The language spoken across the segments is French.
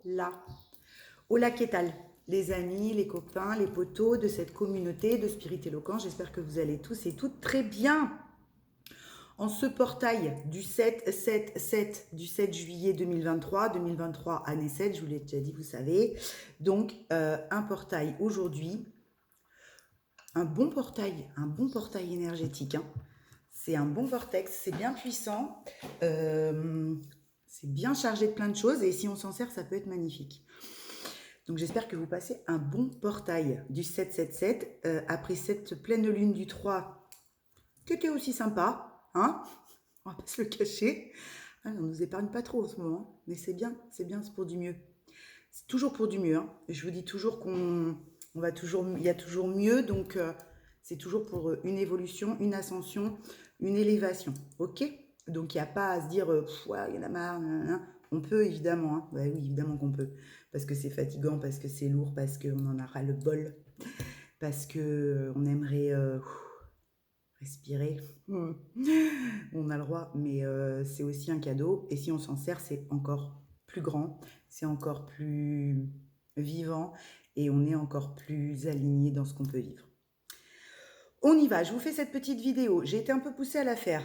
Hola. Hola, qu'est-ce les amis, les copains, les potos de cette communauté de Spirit Éloquent. J'espère que vous allez tous et toutes très bien. En ce portail du 7 juillet 2023, année 7, je vous l'ai déjà dit, vous savez. Donc, un portail aujourd'hui, un bon portail énergétique. Hein. C'est un bon vortex, c'est bien puissant, c'est bien chargé de plein de choses et si on s'en sert, ça peut être magnifique. Donc j'espère que vous passez un bon portail du 7-7-7 après cette pleine lune du 3 qui était aussi sympa, hein, on va pas se le cacher. Ah, on nous épargne pas trop en ce moment, mais c'est bien, c'est pour du mieux. C'est toujours pour du mieux. Hein. Je vous dis toujours il y a toujours mieux, donc c'est toujours pour une évolution, une ascension, une élévation. Ok. Donc il n'y a pas à se dire, ouais, il y en a marre. Nanana. On peut évidemment. Hein. Bah oui, évidemment qu'on peut, parce que c'est fatigant, parce que c'est lourd, parce qu'on en a ras le bol, parce que on aimerait respirer. On a le droit, mais c'est aussi un cadeau. Et si on s'en sert, c'est encore plus grand, c'est encore plus vivant et on est encore plus aligné dans ce qu'on peut vivre. On y va, je vous fais cette petite vidéo. J'ai été un peu poussée à la faire.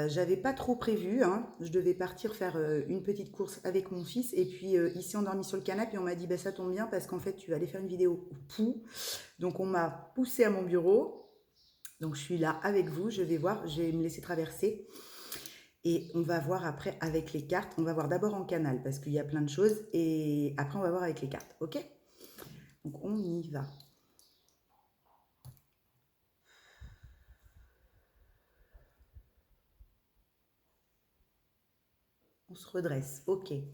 J'avais pas trop prévu. Hein. Je devais partir faire une petite course avec mon fils. Et puis ici, on dormit sur le canapé et on m'a dit bah, ça tombe bien parce qu'en fait, tu vas aller faire une vidéo. Pou. Donc, on m'a poussée à mon bureau. Donc, je suis là avec vous. Je vais voir. Je vais me laisser traverser. Et on va voir après avec les cartes. On va voir d'abord en canal parce qu'il y a plein de choses. Et après, on va voir avec les cartes. OK? Donc, on y va. On se redresse. OK. Il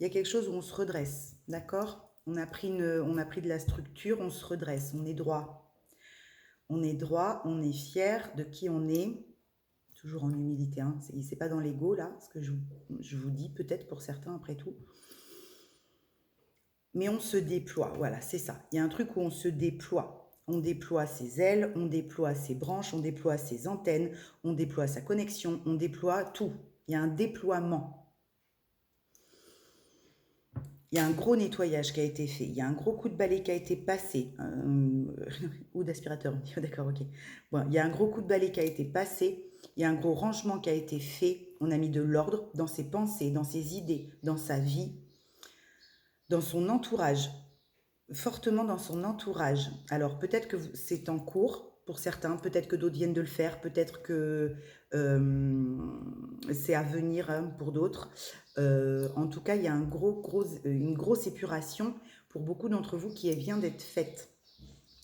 y a quelque chose où on se redresse. D'accord? On a pris de la structure. On se redresse. On est droit. On est droit. On est fier de qui on est. Toujours en humilité. Hein. C'est pas dans l'ego, là, ce que je vous dis, peut-être pour certains, après tout. Mais on se déploie, voilà, c'est ça. Il y a un truc où on se déploie. On déploie ses ailes, on déploie ses branches, on déploie ses antennes, on déploie sa connexion, on déploie tout. Il y a un déploiement. Il y a un gros nettoyage qui a été fait. Il y a un gros coup de balai qui a été passé. Ou d'aspirateur, d'accord, ok. Bon, il y a un gros coup de balai qui a été passé. Il y a un gros rangement qui a été fait. On a mis de l'ordre dans ses pensées, dans ses idées, dans sa vie, dans son entourage. Fortement dans son entourage. Alors peut-être que c'est en cours pour certains, peut-être que d'autres viennent de le faire, peut-être que c'est à venir hein, pour d'autres. En tout cas, il y a une grosse épuration pour beaucoup d'entre vous qui vient d'être faite.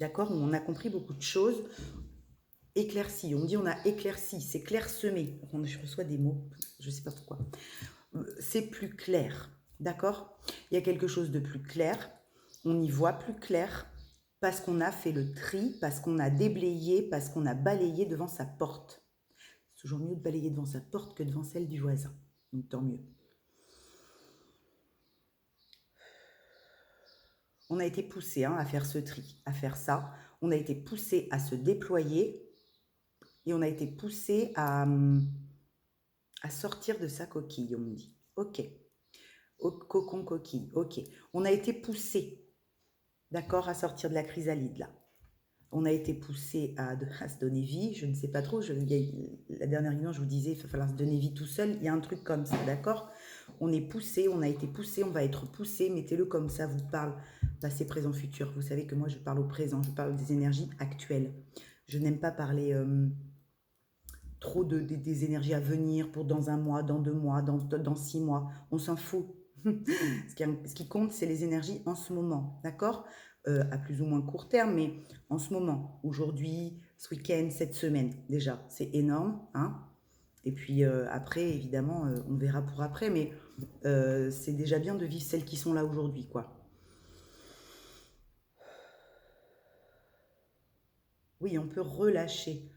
D'accord? On a compris beaucoup de choses. Éclairci, on dit on a éclairci, c'est clairsemé. Je reçois des mots, je ne sais pas pourquoi. C'est plus clair. D'accord? Il y a quelque chose de plus clair. On y voit plus clair parce qu'on a fait le tri, parce qu'on a déblayé, parce qu'on a balayé devant sa porte. C'est toujours mieux de balayer devant sa porte que devant celle du voisin. Donc tant mieux. On a été poussé hein, à faire ce tri, à faire ça. On a été poussé à se déployer et on a été poussé à sortir de sa coquille, on me dit. Ok. Au cocon coquille. Ok. On a été poussé. D'accord, à sortir de la chrysalide, là. On a été poussé à se donner vie, je ne sais pas trop. La dernière réunion, je vous disais, il va falloir se donner vie tout seul. Il y a un truc comme ça, d'accord? On est poussé, on a été poussé, on va être poussé. Mettez-le comme ça, vous parle passé, présent, futur. Vous savez que moi, je parle au présent, je parle des énergies actuelles. Je n'aime pas parler trop des énergies à venir pour dans un mois, dans 2 mois, dans 6 mois. On s'en fout. Ce qui compte, c'est les énergies en ce moment, d'accord? À plus ou moins court terme, mais en ce moment, aujourd'hui, ce week-end, cette semaine, déjà, c'est énorme, hein? Et puis après, évidemment, on verra pour après, mais c'est déjà bien de vivre celles qui sont là aujourd'hui, quoi. Oui, on peut relâcher.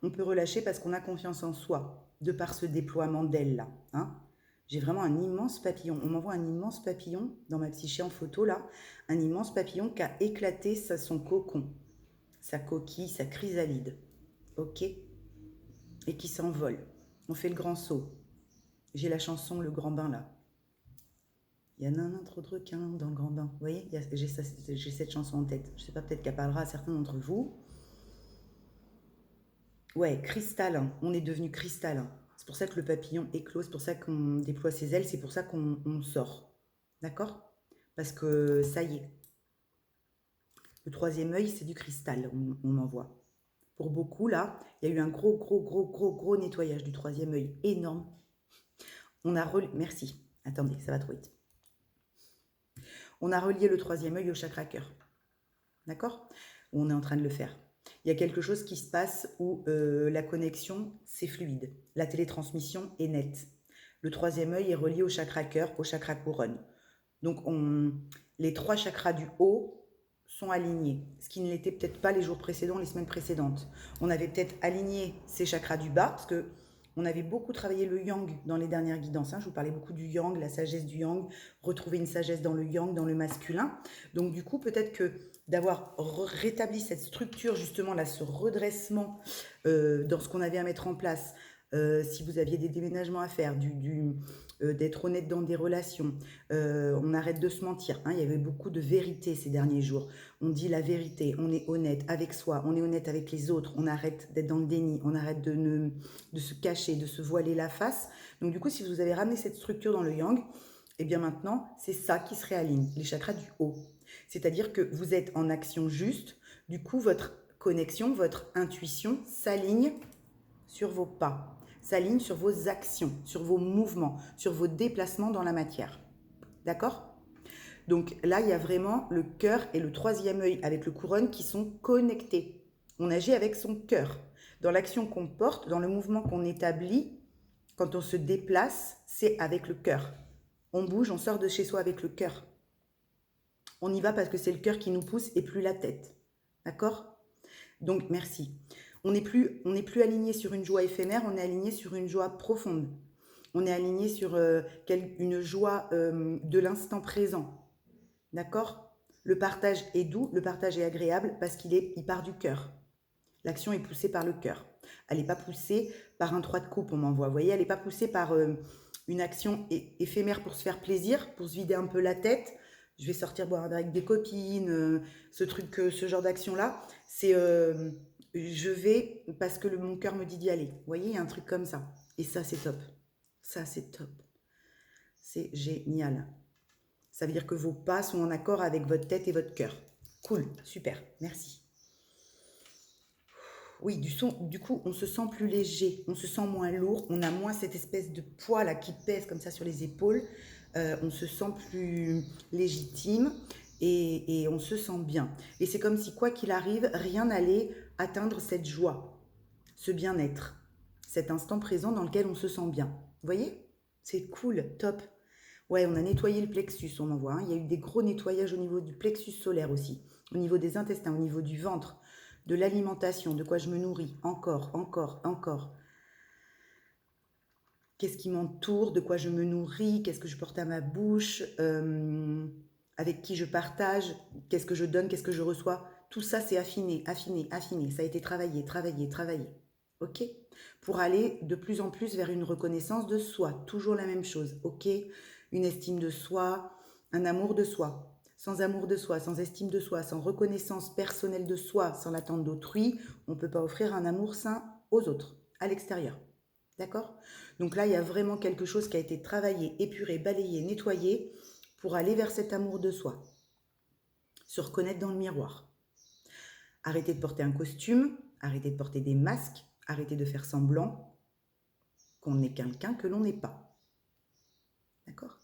On peut relâcher parce qu'on a confiance en soi, de par ce déploiement d'ailes là, hein? J'ai vraiment un immense papillon. On m'envoie un immense papillon dans ma psyché en photo là. Un immense papillon qui a éclaté son cocon, sa coquille, sa chrysalide. Ok? Et qui s'envole. On fait le grand saut. J'ai la chanson Le Grand Bain là. Il y a nanan trop de requins dans le grand bain. Vous voyez, j'ai cette chanson en tête. Je sais pas, peut-être qu'elle parlera à certains d'entre vous. Ouais, cristallin. On est devenu cristallin. C'est pour ça que le papillon éclose, c'est pour ça qu'on déploie ses ailes, c'est pour ça qu'on sort. D'accord? Parce que ça y est. Le troisième œil, c'est du cristal, on m'envoie. Pour beaucoup, là, il y a eu un gros nettoyage du troisième œil. Énorme. On a Merci. Attendez, ça va trop vite. On a relié le troisième œil au chakra cœur. D'accord? On est en train de le faire. Il y a quelque chose qui se passe où la connexion, c'est fluide. La télétransmission est nette. Le troisième œil est relié au chakra cœur, au chakra couronne. Donc, les 3 chakras du haut sont alignés, ce qui ne l'était peut-être pas les jours précédents, les semaines précédentes. On avait peut-être aligné ces chakras du bas, parce que on avait beaucoup travaillé le yang dans les dernières guidances. Je vous parlais beaucoup du yang, la sagesse du yang, retrouver une sagesse dans le yang, dans le masculin. Donc du coup, peut-être que d'avoir rétabli cette structure, justement, là, ce redressement dans ce qu'on avait à mettre en place, si vous aviez des déménagements à faire, d'être honnête dans des relations, on arrête de se mentir. Il y avait beaucoup de vérité ces derniers jours. On dit la vérité, on est honnête avec soi, on est honnête avec les autres, on arrête d'être dans le déni, on arrête de se cacher, de se voiler la face. Donc du coup, si vous avez ramené cette structure dans le yang, et bien maintenant, c'est ça qui se réaligne, les chakras du haut. C'est-à-dire que vous êtes en action juste, du coup, votre connexion, votre intuition s'aligne sur vos pas, s'aligne sur vos actions, sur vos mouvements, sur vos déplacements dans la matière. D'accord? Donc là, il y a vraiment le cœur et le troisième œil avec le couronne qui sont connectés. On agit avec son cœur. Dans l'action qu'on porte, dans le mouvement qu'on établit, quand on se déplace, c'est avec le cœur. On bouge, on sort de chez soi avec le cœur. On y va parce que c'est le cœur qui nous pousse et plus la tête. D'accord? Donc, merci. On n'est plus aligné sur une joie éphémère, on est aligné sur une joie profonde. On est aligné sur une joie de l'instant présent. D'accord? Le partage est doux, le partage est agréable parce il part du cœur. L'action est poussée par le cœur. Elle n'est pas poussée par un 3 de coupe, on m'envoie. Vous voyez, elle n'est pas poussée par une action éphémère pour se faire plaisir, pour se vider un peu la tête. Je vais sortir boire un verre avec des copines, ce genre d'action-là. C'est je vais parce que mon cœur me dit d'y aller. Vous voyez, il y a un truc comme ça. Et ça, c'est top. Ça, c'est top. C'est génial. Ça veut dire que vos pas sont en accord avec votre tête et votre cœur. Cool, super, merci. Oui, du coup, on se sent plus léger, on se sent moins lourd, on a moins cette espèce de poids là qui pèse comme ça sur les épaules. On se sent plus légitime et on se sent bien. Et c'est comme si, quoi qu'il arrive, rien n'allait atteindre cette joie, ce bien-être, cet instant présent dans lequel on se sent bien. Vous voyez? C'est cool, top. Ouais, on a nettoyé le plexus, on en voit. Il y a eu des gros nettoyages au niveau du plexus solaire aussi, au niveau des intestins, au niveau du ventre, de l'alimentation, de quoi je me nourris, encore. Qu'est-ce qui m'entoure, de quoi je me nourris, qu'est-ce que je porte à ma bouche, avec qui je partage, qu'est-ce que je donne, qu'est-ce que je reçois. Tout ça, c'est affiné. Ça a été travaillé. Ok? Pour aller de plus en plus vers une reconnaissance de soi. Toujours la même chose. Ok? Une estime de soi, un amour de soi. Sans amour de soi, sans estime de soi, sans reconnaissance personnelle de soi, sans l'attente d'autrui, on ne peut pas offrir un amour sain aux autres, à l'extérieur. D'accord? Donc là, il y a vraiment quelque chose qui a été travaillé, épuré, balayé, nettoyé pour aller vers cet amour de soi. Se reconnaître dans le miroir. Arrêter de porter un costume, arrêter de porter des masques, arrêter de faire semblant qu'on est quelqu'un que l'on n'est pas. D'accord?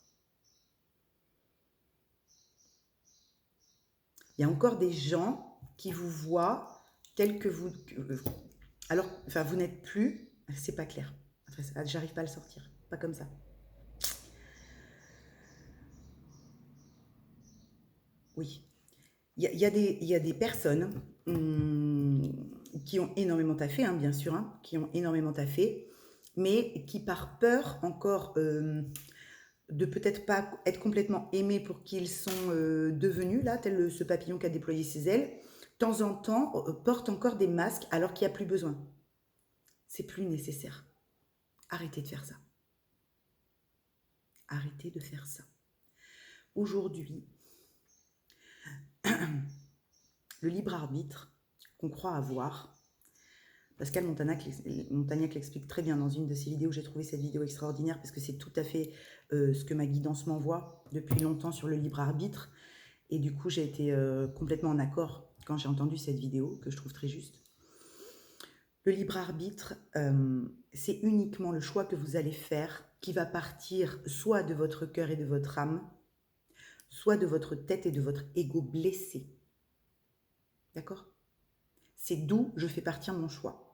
Il y a encore des gens qui vous voient tel que vous... Alors, enfin, vous n'êtes plus... C'est pas clair. Enfin, j'arrive pas à le sortir. Pas comme ça. Oui. Il y a des personnes qui ont énormément taffé, bien sûr, qui ont énormément taffé, mais qui par peur encore de peut-être pas être complètement aimés pour qui ils sont devenus, là, tel ce papillon qui a déployé ses ailes, de temps en temps portent encore des masques alors qu'il n'y a plus besoin. C'est plus nécessaire. Arrêtez de faire ça. Arrêtez de faire ça. aujourd'hui, le libre arbitre qu'on croit avoir, Pascal Montagnac l'explique très bien dans une de ses vidéos. J'ai trouvé cette vidéo extraordinaire parce que c'est tout à fait ce que ma guidance m'envoie depuis longtemps sur le libre arbitre. Et du coup, j'ai été complètement en accord quand j'ai entendu cette vidéo, que je trouve très juste. Le libre arbitre, c'est uniquement le choix que vous allez faire qui va partir soit de votre cœur et de votre âme, soit de votre tête et de votre ego blessé. D'accord? C'est d'où je fais partir mon choix.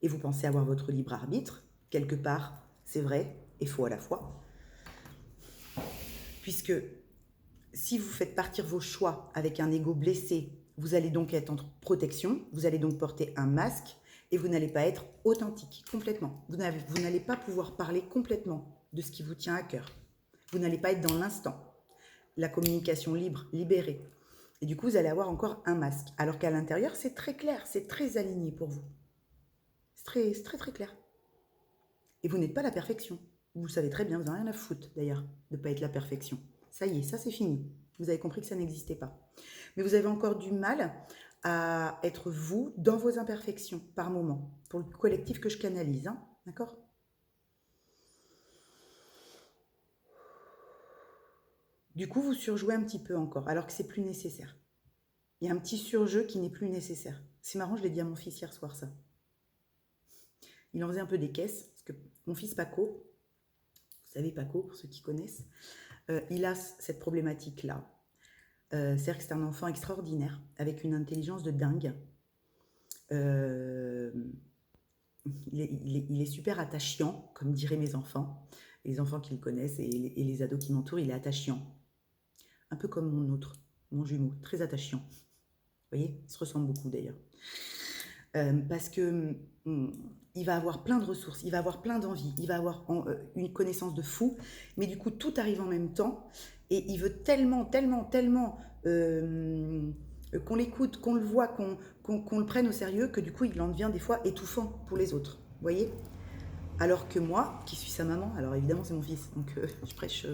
Et vous pensez avoir votre libre arbitre, quelque part, c'est vrai et faux à la fois. Puisque si vous faites partir vos choix avec un ego blessé, vous allez donc être en protection, vous allez donc porter un masque et vous n'allez pas être authentique complètement. Vous n'allez pas pouvoir parler complètement de ce qui vous tient à cœur. Vous n'allez pas être dans l'instant. La communication libre, libérée. Et du coup, vous allez avoir encore un masque. Alors qu'à l'intérieur, c'est très clair, c'est très aligné pour vous. C'est très clair. Et vous n'êtes pas la perfection. Vous le savez très bien, vous n'avez rien à foutre d'ailleurs de ne pas être la perfection. Ça y est, ça c'est fini. Vous avez compris que ça n'existait pas. Mais vous avez encore du mal à être vous dans vos imperfections par moment. Pour le collectif que je canalise, hein, d'accord ? Du coup, vous surjouez un petit peu encore, alors que c'est plus nécessaire. Il y a un petit surjeu qui n'est plus nécessaire. C'est marrant, je l'ai dit à mon fils hier soir, ça. Il en faisait un peu des caisses, parce que mon fils Paco, vous savez Paco, pour ceux qui connaissent, il a cette problématique-là. C'est-à-dire que c'est un enfant extraordinaire, avec une intelligence de dingue. Il est super attachant, comme diraient mes enfants, les enfants qui le connaissent et les ados qui m'entourent, il est attachant. Un peu comme mon jumeau, très attachant. Vous voyez, ils se ressemblent beaucoup d'ailleurs. Parce que il va avoir plein de ressources, il va avoir plein d'envie, il va avoir une connaissance de fou, mais du coup tout arrive en même temps et il veut tellement qu'on l'écoute, qu'on le voit, qu'on le prenne au sérieux que du coup il en devient des fois étouffant pour les autres, vous voyez. Alors que moi, qui suis sa maman, alors évidemment c'est mon fils, donc je prêche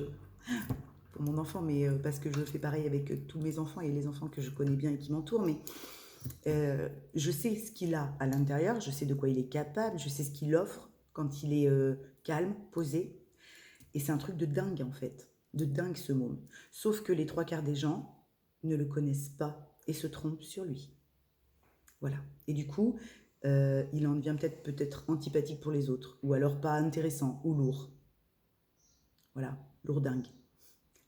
pour mon enfant, mais parce que je fais pareil avec tous mes enfants et les enfants que je connais bien et qui m'entourent, mais je sais ce qu'il a à l'intérieur, je sais de quoi il est capable, je sais ce qu'il offre quand il est calme, posé. Et c'est un truc de dingue en fait, de dingue ce môme. Sauf que les 3/4 des gens ne le connaissent pas et se trompent sur lui. Voilà. Et du coup, il en devient peut-être antipathique pour les autres, ou alors pas intéressant, ou lourd. Voilà, lourdingue.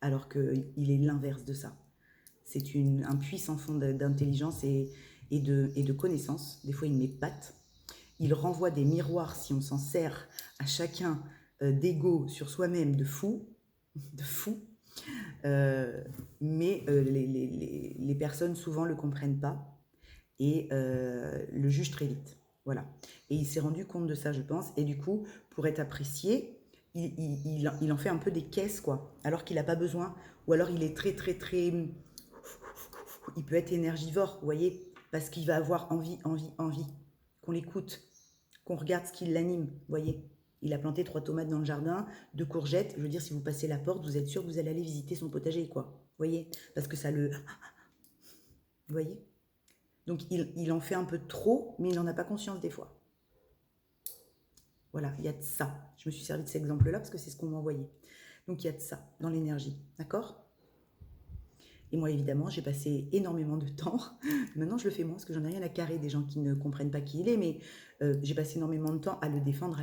Alors qu'il est l'inverse de ça. C'est un puissant fond d'intelligence et de connaissances. Des fois, il m'épate. Il renvoie des miroirs, si on s'en sert à chacun d'ego sur soi-même, de fou. Mais les personnes souvent ne le comprennent pas et le jugent très vite. Voilà. Et il s'est rendu compte de ça, je pense. Et du coup, pour être apprécié, il en fait un peu des caisses, quoi. Alors qu'il n'a pas besoin. Ou alors il est très... Il peut être énergivore, vous voyez, parce qu'il va avoir envie, qu'on l'écoute, qu'on regarde ce qui l'anime, vous voyez. Il a planté 3 tomates dans le jardin, 2 courgettes, je veux dire, si vous passez la porte, vous êtes sûr que vous allez aller visiter son potager, quoi, vous voyez, parce que ça le... Vous voyez. Donc il en fait un peu trop, mais il n'en a pas conscience des fois. Voilà, il y a de ça. Je me suis servi de cet exemple-là parce que c'est ce qu'on m'a envoyé. Donc il y a de ça dans l'énergie, d'accord ? Et moi, évidemment, j'ai passé énormément de temps. Maintenant, je le fais moins parce que j'en ai rien à carrer des gens qui ne comprennent pas qui il est, mais j'ai passé énormément de temps à le défendre,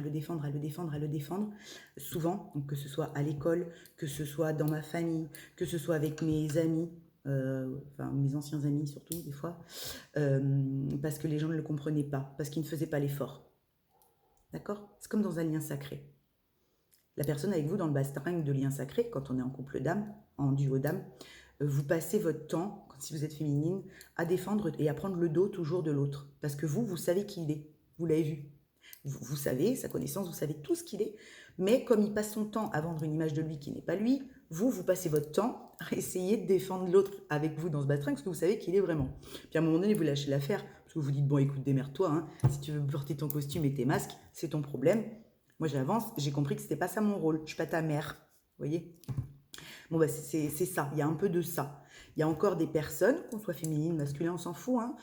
souvent, donc que ce soit à l'école, que ce soit dans ma famille, que ce soit avec mes amis, enfin mes anciens amis surtout, des fois, parce que les gens ne le comprenaient pas, parce qu'ils ne faisaient pas l'effort. D'accord ? C'est comme dans un lien sacré. La personne avec vous dans le bastringue de lien sacré, quand on est en couple d'âme, en duo d'âme, vous passez votre temps, si vous êtes féminine, à défendre et à prendre le dos toujours de l'autre. Parce que vous savez qui il est. Vous l'avez vu. Vous savez sa connaissance, vous savez tout ce qu'il est. Mais comme il passe son temps à vendre une image de lui qui n'est pas lui, vous passez votre temps à essayer de défendre l'autre avec vous dans ce bastringue parce que vous savez qui il est vraiment. Puis à un moment donné, vous lâchez l'affaire parce que vous dites, bon, écoute, démerde-toi. Hein. Si tu veux porter ton costume et tes masques, c'est ton problème. Moi, j'avance. J'ai compris que c'était pas ça mon rôle. Je suis pas ta mère. Vous voyez ? Bon, bah, c'est ça, il y a un peu de ça. Il y a encore des personnes, qu'on soit féminine, masculin, on s'en fout, hein,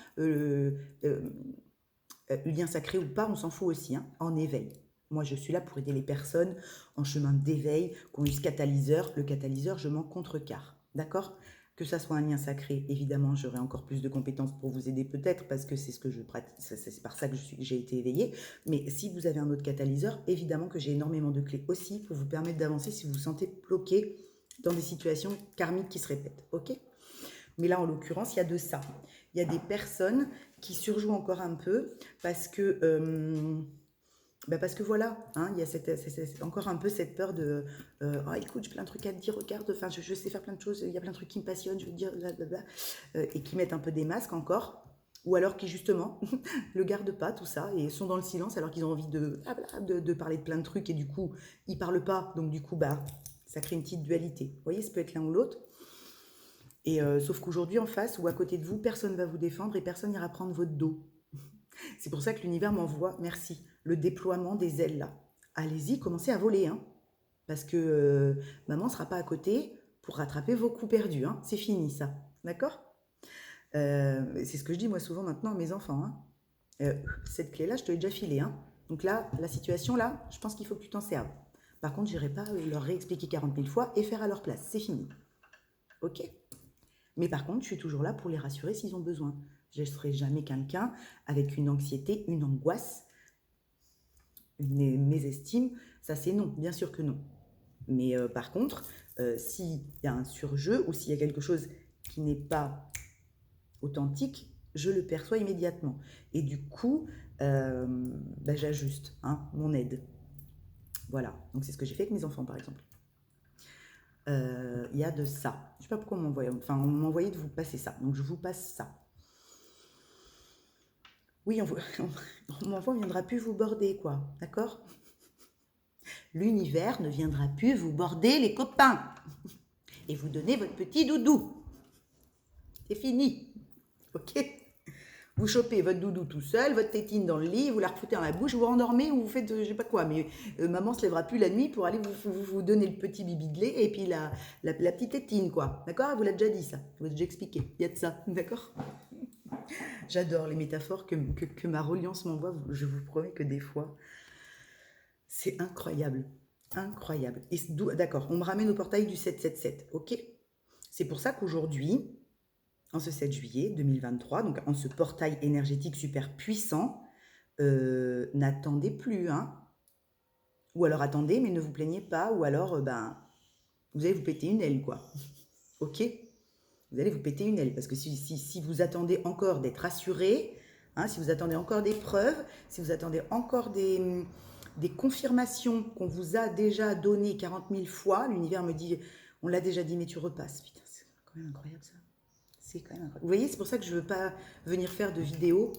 lien sacré ou pas, on s'en fout aussi, hein, en éveil. Moi, je suis là pour aider les personnes en chemin d'éveil, qui ont eu ce catalyseur. Le catalyseur, je m'en contrecarre, d'accord? Que ça soit un lien sacré, évidemment, j'aurai encore plus de compétences pour vous aider peut-être, parce que c'est ce que je pratique, c'est par ça que j'ai été éveillée. Mais si vous avez un autre catalyseur, évidemment que j'ai énormément de clés aussi pour vous permettre d'avancer si vous vous sentez bloqué dans des situations karmiques qui se répètent, ok? Mais là, en l'occurrence, il y a de ça. Il y a des personnes qui surjouent encore un peu parce que, parce que voilà, hein, il y a encore un peu cette peur de oh, écoute, j'ai plein de trucs à te dire, regarde, enfin, je sais faire plein de choses, il y a plein de trucs qui me passionnent, je veux dire, blablabla, et qui mettent un peu des masques encore. Ou alors qui, justement, le gardent pas, tout ça, et sont dans le silence alors qu'ils ont envie de parler de plein de trucs, et du coup, ils parlent pas. Donc, du coup, ça crée une petite dualité. Vous voyez, ça peut être l'un ou l'autre. Et sauf qu'aujourd'hui, en face ou à côté de vous, personne ne va vous défendre et personne n'ira prendre votre dos. C'est pour ça que l'univers m'envoie, merci, le déploiement des ailes là. Allez-y, commencez à voler, hein, parce que maman ne sera pas à côté pour rattraper vos coups perdus. Hein. C'est fini ça, d'accord? C'est ce que je dis moi souvent maintenant à mes enfants. Hein. Cette clé-là, je te l'ai déjà filée. Hein. Donc là, la situation là, je pense qu'il faut que tu t'en serves. Par contre, je n'irai pas leur réexpliquer 40 000 fois et faire à leur place. C'est fini. Ok? Mais par contre, je suis toujours là pour les rassurer s'ils ont besoin. Je ne serai jamais quelqu'un avec une anxiété, une angoisse, une mésestime. Ça, c'est non, bien sûr que non. Mais par contre, s'il y a un surjeu ou s'il y a quelque chose qui n'est pas authentique, je le perçois immédiatement. Et du coup, j'ajuste mon aide. Voilà. Donc, c'est ce que j'ai fait avec mes enfants, par exemple. Il y a de ça. Je ne sais pas pourquoi on m'a envoyé de vous passer ça. Donc, je vous passe ça. Oui, on m'envoie, ne viendra plus vous border, quoi. D'accord? L'univers ne viendra plus vous border, les copains. Et vous donner votre petit doudou. C'est fini. Ok? Vous chopez votre doudou tout seul, votre tétine dans le lit, vous la refoutez dans la bouche, vous rendormez ou vous faites je sais pas quoi. Mais maman se lèvera plus la nuit pour aller vous donner le petit bibi de lait et puis la petite tétine, quoi. D'accord? Elle vous l'a déjà dit, ça. Je vous l'ai déjà expliqué. Il y a de ça. D'accord? J'adore les métaphores que ma reliance m'envoie. Je vous promets que des fois, c'est incroyable. Incroyable. D'accord, on me ramène au portail du 777. Ok? C'est pour ça qu'aujourd'hui, en ce 7 juillet 2023, donc en ce portail énergétique super puissant, n'attendez plus. Hein? Ou alors attendez, mais ne vous plaignez pas. Ou alors, vous allez vous péter une aile, quoi. Ok? Vous allez vous péter une aile. Parce que si vous attendez encore d'être rassuré, hein, si vous attendez encore des preuves, si vous attendez encore des confirmations qu'on vous a déjà données 40 000 fois, l'univers me dit, on l'a déjà dit, mais tu repasses. Putain, c'est quand même incroyable ça. C'est quand même incroyable. Vous voyez, c'est pour ça que je ne veux pas venir faire de vidéos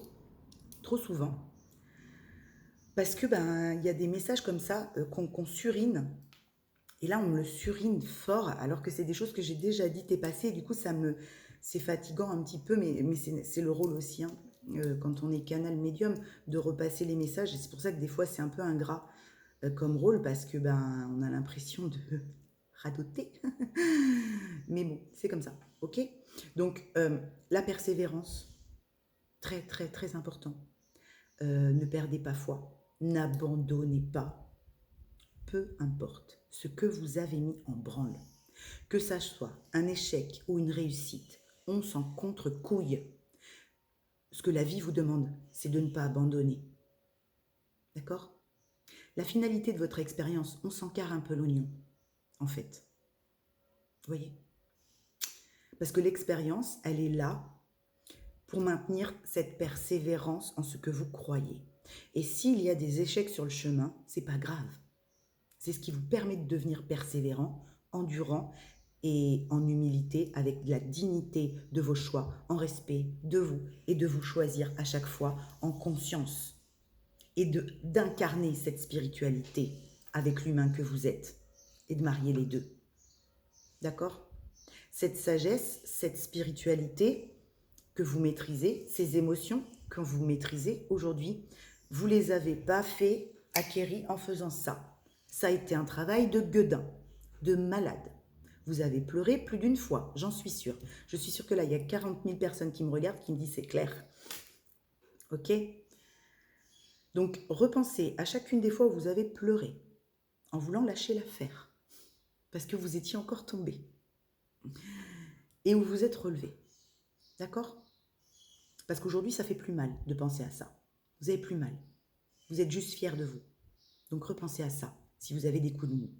trop souvent. Parce que il y a des messages comme ça qu'on surine. Et là, on me le surine fort, alors que c'est des choses que j'ai déjà dites et passées. Et du coup, c'est fatigant un petit peu, mais c'est le rôle aussi, hein, quand on est canal médium, de repasser les messages. Et c'est pour ça que des fois, c'est un peu ingrat comme rôle, parce que on a l'impression de radoter. Mais bon, c'est comme ça, ok? Donc, la persévérance, très, très, très important. Ne perdez pas foi. N'abandonnez pas. Peu importe ce que vous avez mis en branle. Que ça soit un échec ou une réussite, on s'en contre-couille. Ce que la vie vous demande, c'est de ne pas abandonner. D'accord? La finalité de votre expérience, on s'encarre un peu l'oignon, en fait. Vous voyez? Parce que l'expérience, elle est là pour maintenir cette persévérance en ce que vous croyez. Et s'il y a des échecs sur le chemin, c'est pas grave. C'est ce qui vous permet de devenir persévérant, endurant et en humilité, avec la dignité de vos choix, en respect de vous et de vous choisir à chaque fois en conscience et d'incarner cette spiritualité avec l'humain que vous êtes et de marier les deux. D'accord? Cette sagesse, cette spiritualité que vous maîtrisez, ces émotions que vous maîtrisez aujourd'hui, vous les avez pas acquéries en faisant ça. Ça a été un travail de gueudin, de malade. Vous avez pleuré plus d'une fois, j'en suis sûre. Je suis sûre que là, il y a 40 000 personnes qui me regardent, qui me disent c'est clair. Ok? Donc, repensez à chacune des fois où vous avez pleuré, en voulant lâcher l'affaire, parce que vous étiez encore tombé, et où vous êtes relevé. D'accord? Parce qu'aujourd'hui, ça fait plus mal de penser à ça. Vous avez plus mal. Vous êtes juste fier de vous. Donc, repensez à ça, si vous avez des coups de mou.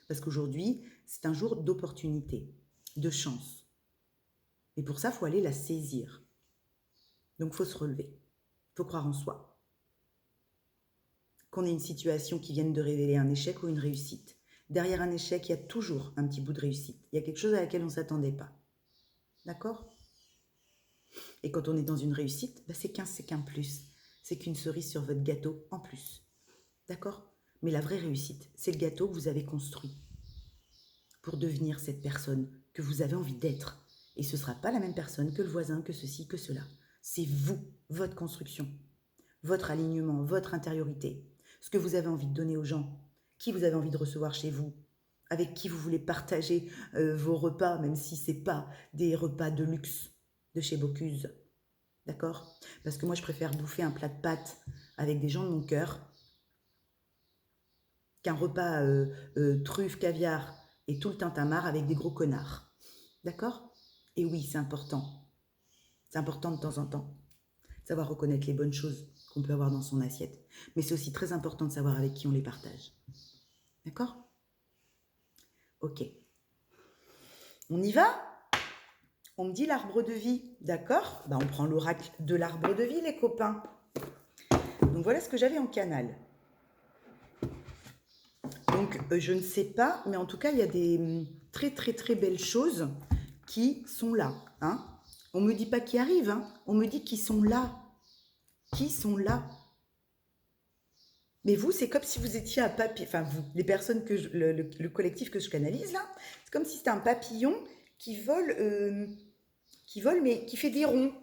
Parce qu'aujourd'hui, c'est un jour d'opportunité, de chance. Et pour ça, il faut aller la saisir. Donc, il faut se relever. Il faut croire en soi. Qu'on ait une situation qui vienne de révéler un échec ou une réussite. Derrière un échec, il y a toujours un petit bout de réussite. Il y a quelque chose à laquelle on ne s'attendait pas. D'accord? Et quand on est dans une réussite, c'est qu'un plus. C'est qu'une cerise sur votre gâteau en plus. D'accord? Mais la vraie réussite, c'est le gâteau que vous avez construit pour devenir cette personne que vous avez envie d'être. Et ce ne sera pas la même personne que le voisin, que ceci, que cela. C'est vous, votre construction, votre alignement, votre intériorité, ce que vous avez envie de donner aux gens, qui vous avez envie de recevoir chez vous, avec qui vous voulez partager vos repas, même si ce n'est pas des repas de luxe de chez Bocuse. D'accord? Parce que moi, je préfère bouffer un plat de pâtes avec des gens de mon cœur qu'un repas truffe, caviar et tout le tintamarre avec des gros connards. D'accord? Et oui, c'est important. C'est important de temps en temps. Savoir reconnaître les bonnes choses qu'on peut avoir dans son assiette. Mais c'est aussi très important de savoir avec qui on les partage. D'accord? Ok. On y va? On me dit l'arbre de vie. D'accord? On prend l'oracle de l'arbre de vie, les copains. Donc voilà ce que j'avais en canal. Donc je ne sais pas, mais en tout cas, il y a des très très très belles choses qui sont là. Hein? On ne me dit pas qui arrivent, hein? On me dit qu'ils sont là. Qui sont là? Mais vous, c'est comme si vous étiez un papillon, enfin vous, les personnes que le collectif que je canalise là, c'est comme si c'était un papillon qui vole, mais qui fait des ronds,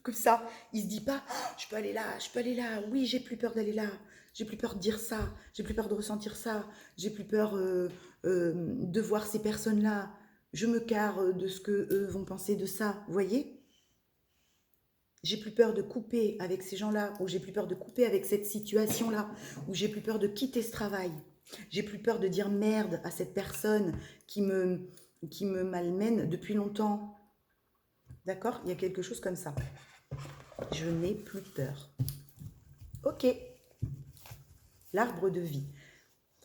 comme ça. Il se dit pas, oh, je peux aller là, oui, j'ai plus peur d'aller là, j'ai plus peur de dire ça, j'ai plus peur de ressentir ça, j'ai plus peur de voir ces personnes-là, je me carre de ce que eux vont penser de ça, vous voyez? J'ai plus peur de couper avec ces gens-là, ou j'ai plus peur de couper avec cette situation-là, ou j'ai plus peur de quitter ce travail. J'ai plus peur de dire merde à cette personne qui me malmène depuis longtemps. D'accord? Il y a quelque chose comme ça. Je n'ai plus peur. Ok. L'arbre de vie.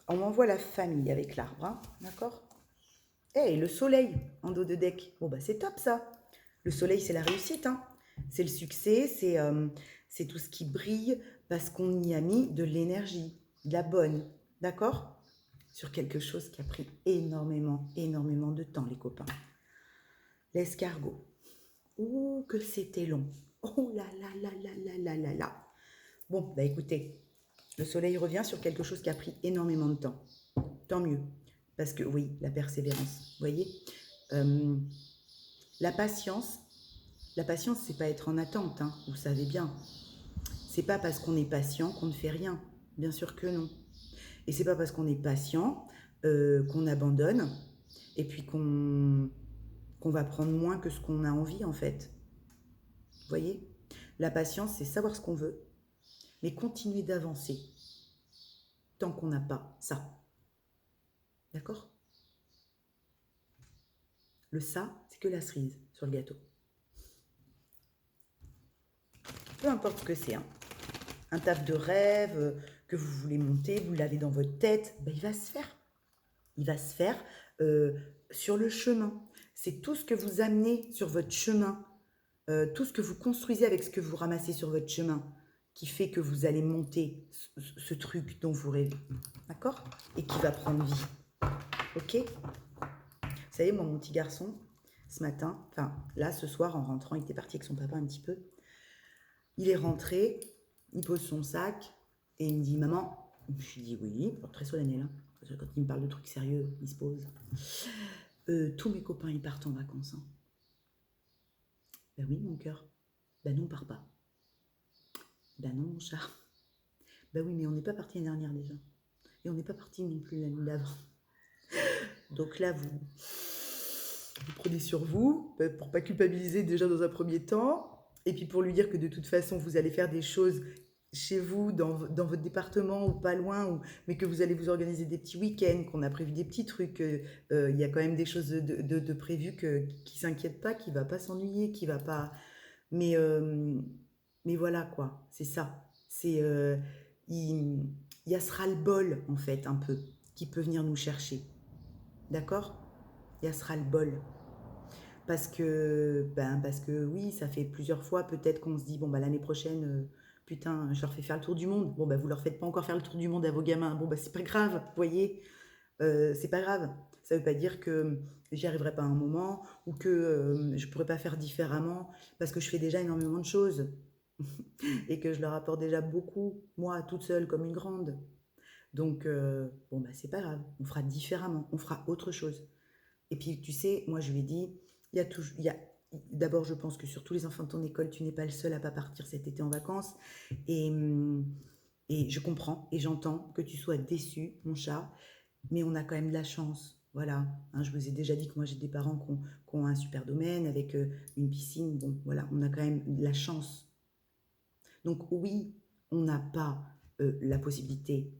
On m'envoie la famille avec l'arbre, hein, d'accord? Et le soleil en dos de deck. Bon, c'est top ça. Le soleil, c'est la réussite, hein. C'est le succès, c'est tout ce qui brille parce qu'on y a mis de l'énergie, de la bonne, d'accord? Sur quelque chose qui a pris énormément, énormément de temps, les copains. L'escargot. Oh, que c'était long. Oh là là là là là là là là. Bon, écoutez, le soleil revient sur quelque chose qui a pris énormément de temps. Tant mieux. Parce que oui, la persévérance, vous voyez, la patience, c'est pas être en attente, hein, vous savez bien. C'est pas parce qu'on est patient qu'on ne fait rien. Bien sûr que non. Et c'est pas parce qu'on est patient qu'on abandonne et puis qu'on va prendre moins que ce qu'on a envie en fait. Vous voyez? La patience, c'est savoir ce qu'on veut, mais continuer d'avancer tant qu'on n'a pas ça. D'accord? Le ça, c'est que la cerise sur le gâteau. Peu importe ce que c'est, hein. Un taf de rêve que vous voulez monter, vous l'avez dans votre tête, il va se faire. Il va se faire sur le chemin. C'est tout ce que vous amenez sur votre chemin, tout ce que vous construisez avec ce que vous ramassez sur votre chemin, qui fait que vous allez monter ce truc dont vous rêvez. D'accord? Et qui va prendre vie. Ok? Vous savez, moi, mon petit garçon, ce matin, enfin là, ce soir, en rentrant, il était parti avec son papa un petit peu. Il est rentré, il pose son sac et il me dit « Maman », je lui dis « Oui », très solennel, hein, parce que quand il me parle de trucs sérieux, il se pose. Tous mes copains, ils partent en vacances. Hein. Ben oui, mon cœur. Ben non, on part pas. Ben non, mon chat. Ben oui, mais on n'est pas parti l'année dernière déjà. Et on n'est pas parti non plus l'année d'avant. Donc là, vous prenez sur vous, pour pas culpabiliser déjà dans un premier temps, et puis pour lui dire que de toute façon, vous allez faire des choses chez vous, dans votre département ou pas loin, mais que vous allez vous organiser des petits week-ends, qu'on a prévu des petits trucs, il y a quand même des choses de prévues qui s'inquiète pas, qui va pas s'ennuyer, qui va pas... Mais, euh, mais voilà quoi, c'est ça. Il, il y a ce ras-le-bol en fait, un peu, qui peut venir nous chercher. D'accord? Il y a ce ras-le-bol. Parce que oui, ça fait plusieurs fois peut-être qu'on se dit, bon, bah, l'année prochaine, putain, je leur fais faire le tour du monde. Bon, bah, vous leur faites pas encore faire le tour du monde à vos gamins. Bon, bah, c'est pas grave, vous voyez, c'est pas grave. Ça veut pas dire que j'y arriverai pas à un moment ou que je pourrais pas faire différemment parce que je fais déjà énormément de choses et que je leur apporte déjà beaucoup, moi, toute seule, comme une grande. Donc, bon, bah, c'est pas grave. On fera différemment. On fera autre chose. Et puis, tu sais, moi, je lui ai dit, d'abord, je pense que sur tous les enfants de ton école, tu n'es pas le seul à pas partir cet été en vacances. Et, et je comprends et j'entends que tu sois déçu, mon chat, mais on a quand même de la chance. Voilà, hein, je vous ai déjà dit que moi j'ai des parents qui ont un super domaine avec une piscine. Bon, voilà, on a quand même de la chance. Donc oui, on n'a pas la possibilité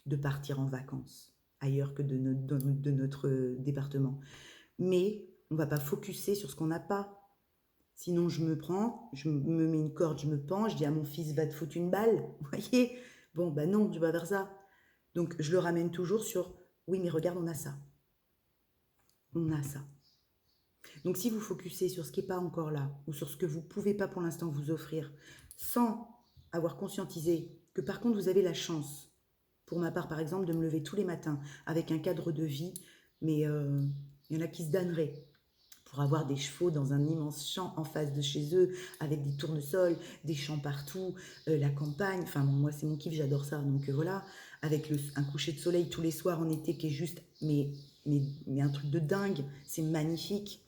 de partir en vacances ailleurs que de notre département. Mais on ne va pas focuser sur ce qu'on n'a pas. Sinon, je me mets une corde, je me pends, je dis à mon fils, va te foutre une balle. Vous voyez? Bon, bah non, je vais vers ça. Donc, je le ramène toujours sur, oui, mais regarde, on a ça. On a ça. Donc, si vous focussez sur ce qui n'est pas encore là, ou sur ce que vous ne pouvez pas pour l'instant vous offrir, sans avoir conscientisé que par contre, vous avez la chance, pour ma part, par exemple, de me lever tous les matins avec un cadre de vie, mais il y en a qui se damneraient pour avoir des chevaux dans un immense champ en face de chez eux, avec des tournesols, des champs partout, la campagne. Enfin, bon, moi, c'est mon kiff, j'adore ça. Donc voilà, avec un coucher de soleil tous les soirs en été qui est juste, mais un truc de dingue. C'est magnifique.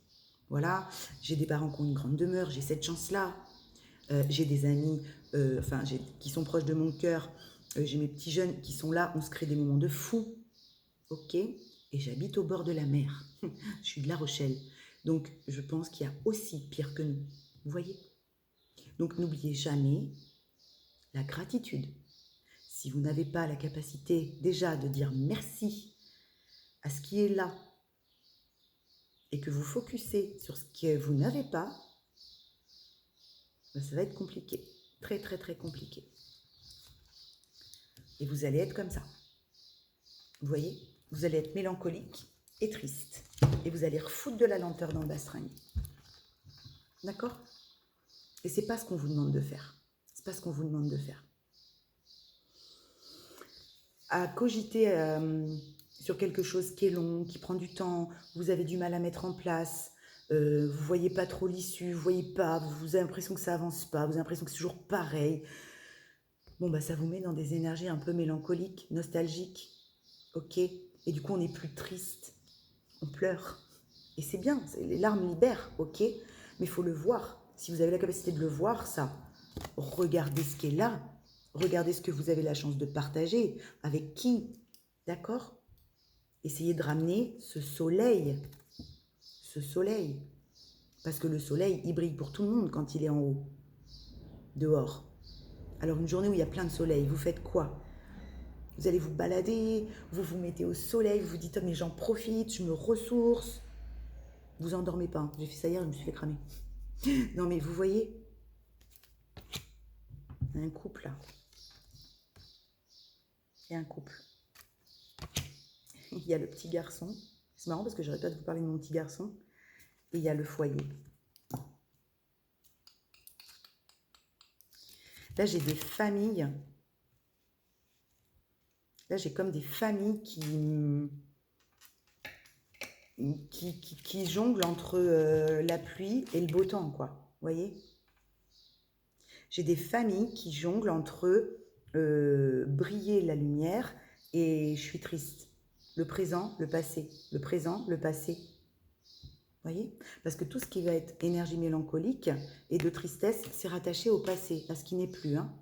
Voilà, j'ai des parents qui ont une grande demeure, j'ai cette chance-là. J'ai des amis qui sont proches de mon cœur. J'ai mes petits jeunes qui sont là, on se crée des moments de fou. Ok? Et j'habite au bord de la mer. Je suis de La Rochelle. Donc, je pense qu'il y a aussi pire que nous. Vous voyez? Donc, n'oubliez jamais la gratitude. Si vous n'avez pas la capacité déjà de dire merci à ce qui est là et que vous focussez sur ce que vous n'avez pas, ben ça va être compliqué. Très, très, très compliqué. Et vous allez être comme ça. Vous voyez? Vous allez être mélancolique et triste. Et vous allez refoutre de la lenteur dans le bastringue. D'accord? Et c'est pas ce qu'on vous demande de faire. C'est pas ce qu'on vous demande de faire. À cogiter sur quelque chose qui est long, qui prend du temps, vous avez du mal à mettre en place, vous voyez pas trop l'issue, vous voyez pas, vous avez l'impression que ça avance pas, vous avez l'impression que c'est toujours pareil. Bon, bah ça vous met dans des énergies un peu mélancoliques, nostalgiques, ok? Et du coup, on n'est plus triste, on pleure. Et c'est bien, les larmes libèrent, ok? Mais il faut le voir. Si vous avez la capacité de le voir, ça, regardez ce qui est là. Regardez ce que vous avez la chance de partager. Avec qui? D'accord? Essayez de ramener ce soleil. Ce soleil. Parce que le soleil, il brille pour tout le monde quand il est en haut. Dehors. Alors une journée où il y a plein de soleil, vous faites quoi? Vous allez vous balader, vous vous mettez au soleil, vous vous dites, oh, mais j'en profite, je me ressource. Vous endormez pas. Hein. J'ai fait ça hier, je me suis fait cramer. Non mais vous voyez, il y a un couple là. Il y a un couple. Il y a le petit garçon. C'est marrant parce que j'arrête pas de vous parler de mon petit garçon. Et il y a le foyer. Là, j'ai des familles. Là, j'ai comme des familles qui jonglent entre la pluie et le beau temps, quoi. Vous voyez? J'ai des familles qui jonglent entre briller la lumière et je suis triste. Le présent, le passé. Le présent, le passé. Vous voyez? Parce que tout ce qui va être énergie mélancolique et de tristesse, c'est rattaché au passé, à ce qui n'est plus, hein,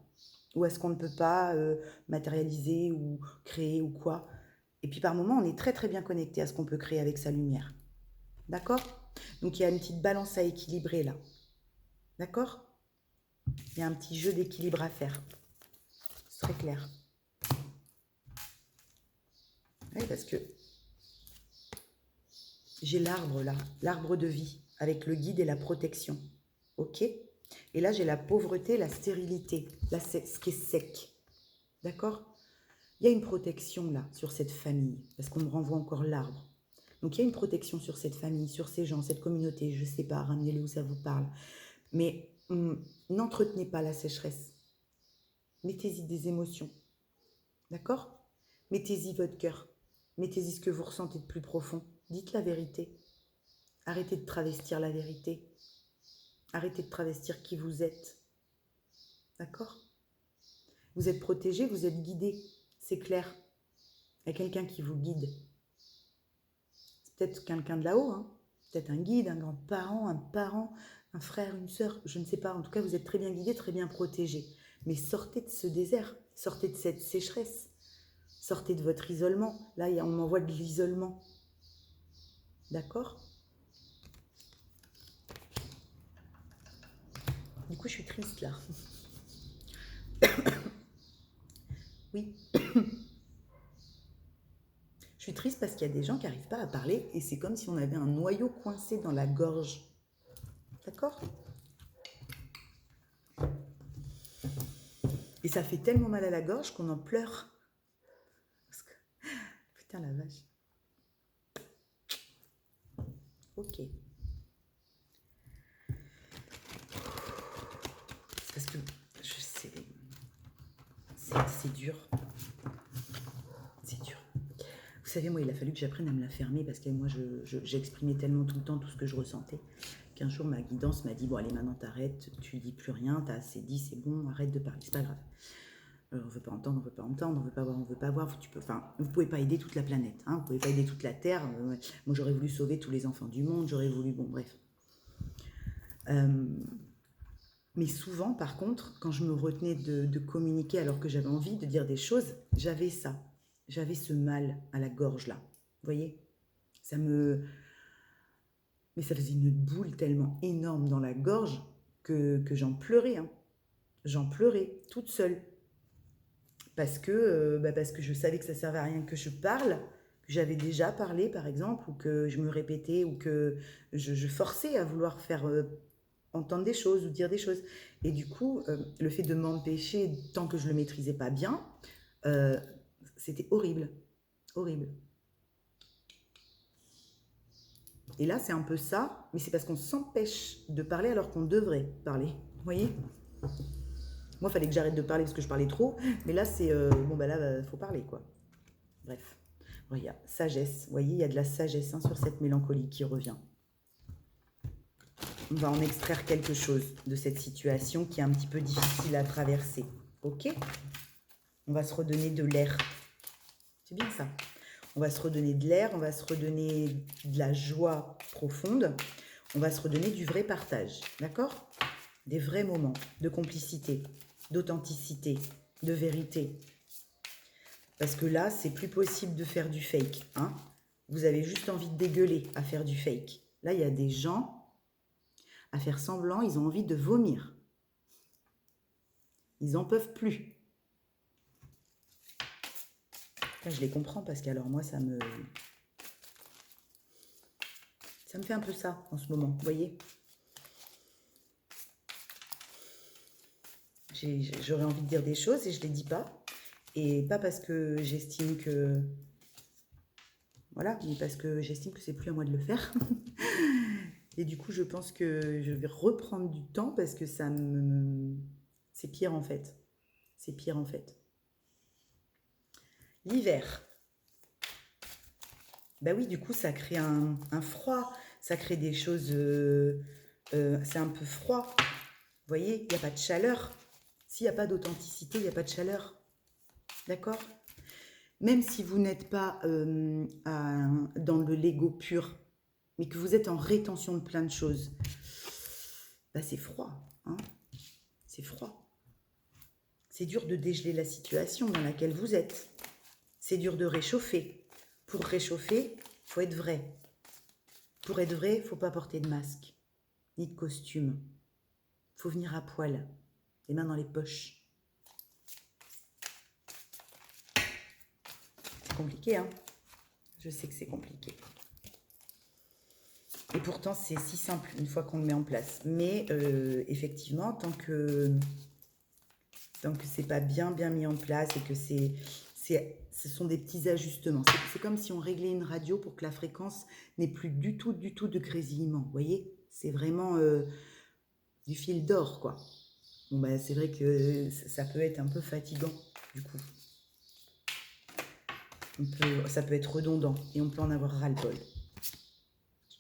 ou à ce qu'on ne peut pas matérialiser ou créer ou quoi. Et puis par moments, on est très très bien connecté à ce qu'on peut créer avec sa lumière. D'accord? Donc il y a une petite balance à équilibrer là. D'accord? Il y a un petit jeu d'équilibre à faire. C'est très clair. Oui, parce que j'ai l'arbre là, l'arbre de vie, avec le guide et la protection. Ok? Et là, j'ai la pauvreté, la stérilité, là, ce qui est sec. D'accord? Il y a une protection là, sur cette famille, parce qu'on me renvoie encore l'arbre. Donc il y a une protection sur cette famille, sur ces gens, cette communauté, je ne sais pas, ramenez-le où ça vous parle. Mais n'entretenez pas la sécheresse. Mettez-y des émotions. D'accord? Mettez-y votre cœur. Mettez-y ce que vous ressentez de plus profond. Dites la vérité. Arrêtez de travestir la vérité. Arrêtez de travestir qui vous êtes. D'accord? Vous êtes protégé, vous êtes guidé. C'est clair. Il y a quelqu'un qui vous guide. C'est peut-être quelqu'un de là-haut, hein? Peut-être un guide, un grand-parent, un parent, un frère, une sœur, je ne sais pas. En tout cas, vous êtes très bien guidé, très bien protégé. Mais sortez de ce désert, sortez de cette sécheresse, sortez de votre isolement. Là, on m'envoie de l'isolement. D'accord? Du coup, je suis triste là. Oui. Je suis triste parce qu'il y a des gens qui n'arrivent pas à parler et c'est comme si on avait un noyau coincé dans la gorge. D'accord? Et ça fait tellement mal à la gorge qu'on en pleure. Parce que... Putain la vache. Ok. Parce que je sais... C'est dur. C'est dur. Vous savez, moi, il a fallu que j'apprenne à me la fermer parce que moi, j'exprimais tellement tout le temps tout ce que je ressentais qu'un jour, ma guidance m'a dit, bon, allez, maintenant, t'arrêtes, tu dis plus rien, t'as assez dit, c'est bon, arrête de parler, c'est pas grave. On veut pas entendre, on veut pas entendre, on veut pas voir, on veut pas voir. Vous pouvez pas aider toute la planète, hein, vous pouvez pas aider toute la Terre. Moi, j'aurais voulu sauver tous les enfants du monde, j'aurais voulu, bon, bref. Mais souvent, par contre, quand je me retenais de communiquer alors que j'avais envie de dire des choses, j'avais ça. J'avais ce mal à la gorge, là. Vous voyez? Mais ça faisait une boule tellement énorme dans la gorge que j'en pleurais. Hein. J'en pleurais, toute seule. Parce que je savais que ça servait à rien que je parle, que j'avais déjà parlé, par exemple, ou que je me répétais, ou que je forçais à vouloir faire entendre des choses ou dire des choses. Et du coup, le fait de m'empêcher, tant que je ne le maîtrisais pas bien, c'était horrible. Horrible. Et là, c'est un peu ça, mais c'est parce qu'on s'empêche de parler alors qu'on devrait parler. Vous voyez? Moi, il fallait que j'arrête de parler parce que je parlais trop. Mais là, c'est... bon, bah là, il faut parler, quoi. Bref. Il y a sagesse. Vous voyez, il y a de la sagesse hein, sur cette mélancolie qui revient. On va en extraire quelque chose de cette situation qui est un petit peu difficile à traverser. Ok? On va se redonner de l'air. C'est bien ça. On va se redonner de l'air, on va se redonner de la joie profonde. On va se redonner du vrai partage. D'accord? Des vrais moments de complicité, d'authenticité, de vérité. Parce que là, c'est plus possible de faire du fake. Hein? Vous avez juste envie de dégueuler à faire du fake. Là, il y a des gens à faire semblant, ils ont envie de vomir. Ils n'en peuvent plus. Là, je les comprends parce que alors moi, ça me fait un peu ça en ce moment, vous voyez? J'aurais envie de dire des choses et je ne les dis pas. Et pas parce que j'estime que... Voilà, mais parce que j'estime que c'est plus à moi de le faire. Et du coup, je pense que je vais reprendre du temps parce que ça me... C'est pire en fait. C'est pire en fait. L'hiver. Bah oui, du coup, ça crée un froid. Ça crée des choses... c'est un peu froid. Vous voyez, il n'y a pas de chaleur. S'il n'y a pas d'authenticité, il n'y a pas de chaleur. D'accord? Même si vous n'êtes pas dans le Lego pur, mais que vous êtes en rétention de plein de choses, bah c'est froid. Hein, c'est froid. C'est dur de dégeler la situation dans laquelle vous êtes. C'est dur de réchauffer. Pour réchauffer, il faut être vrai. Pour être vrai, il ne faut pas porter de masque, ni de costume. Il faut venir à poil, les mains dans les poches. C'est compliqué, hein? Je sais que c'est compliqué. Et pourtant, c'est si simple une fois qu'on le met en place. Mais effectivement, tant que c'est pas bien mis en place et que ce sont des petits ajustements. C'est comme si on réglait une radio pour que la fréquence n'ait plus du tout de grésillement. Vous voyez? C'est vraiment du fil d'or, quoi. Bon, bah, c'est vrai que ça peut être un peu fatigant, du coup. Ça peut être redondant et on peut en avoir ras-le-bol.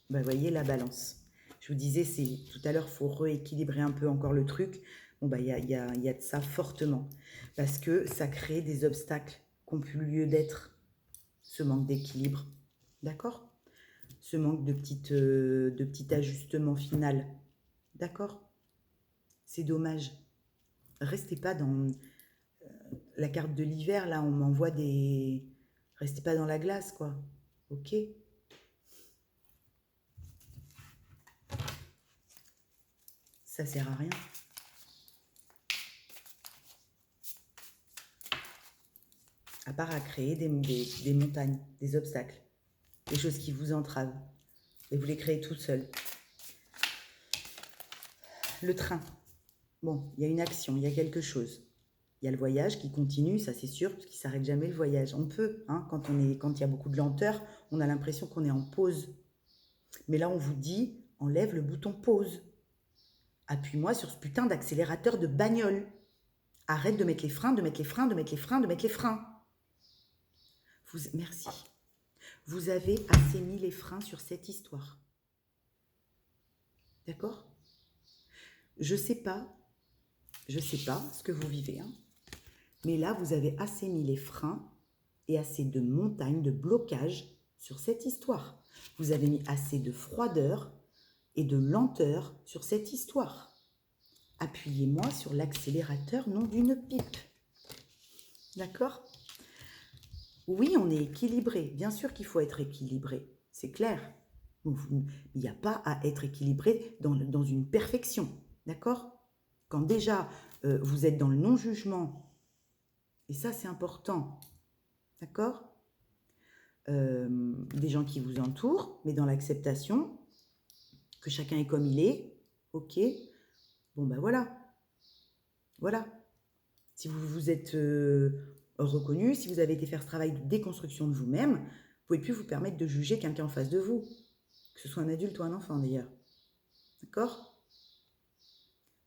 Bah, vous voyez la balance. Je vous disais, tout à l'heure, il faut rééquilibrer un peu encore le truc. Bon, bah, il y a de ça fortement. Parce que ça crée des obstacles qui n'ont plus lieu d'être. Ce manque d'équilibre. D'accord? Ce manque de petit ajustement final. D'accord? C'est dommage. Restez pas dans la carte de l'hiver, là, on m'envoie des... Restez pas dans la glace, quoi. Ok? Ça sert à rien. À part à créer des montagnes, des obstacles, des choses qui vous entravent. Et vous les créez tout seul. Le train. Bon, il y a une action, il y a quelque chose. Il y a le voyage qui continue, ça c'est sûr, parce qu'il ne s'arrête jamais le voyage. On peut, hein, quand il y a beaucoup de lenteur, on a l'impression qu'on est en pause. Mais là, on vous dit, enlève le bouton pause. Appuie-moi sur ce putain d'accélérateur de bagnole. Arrête de mettre les freins, de mettre les freins, de mettre les freins, de mettre les freins. Merci. Vous avez assez mis les freins sur cette histoire. D'accord? Je sais pas ce que vous vivez, hein, mais là, vous avez assez mis les freins et assez de montagne, de blocage sur cette histoire. Vous avez mis assez de froideur et de lenteur sur cette histoire. Appuyez-moi sur l'accélérateur, non d'une pipe. D'accord? Oui, on est équilibré. Bien sûr qu'il faut être équilibré. C'est clair. Il n'y a pas à être équilibré dans une perfection. D'accord? Quand déjà, vous êtes dans le non-jugement, et ça, c'est important. D'accord? Des gens qui vous entourent, mais dans l'acceptation, que chacun est comme il est. Ok? Bon, ben voilà. Voilà. Si vous vous êtes reconnu, si vous avez été faire ce travail de déconstruction de vous-même, vous ne pouvez plus vous permettre de juger quelqu'un en face de vous. Que ce soit un adulte ou un enfant, d'ailleurs. D'accord?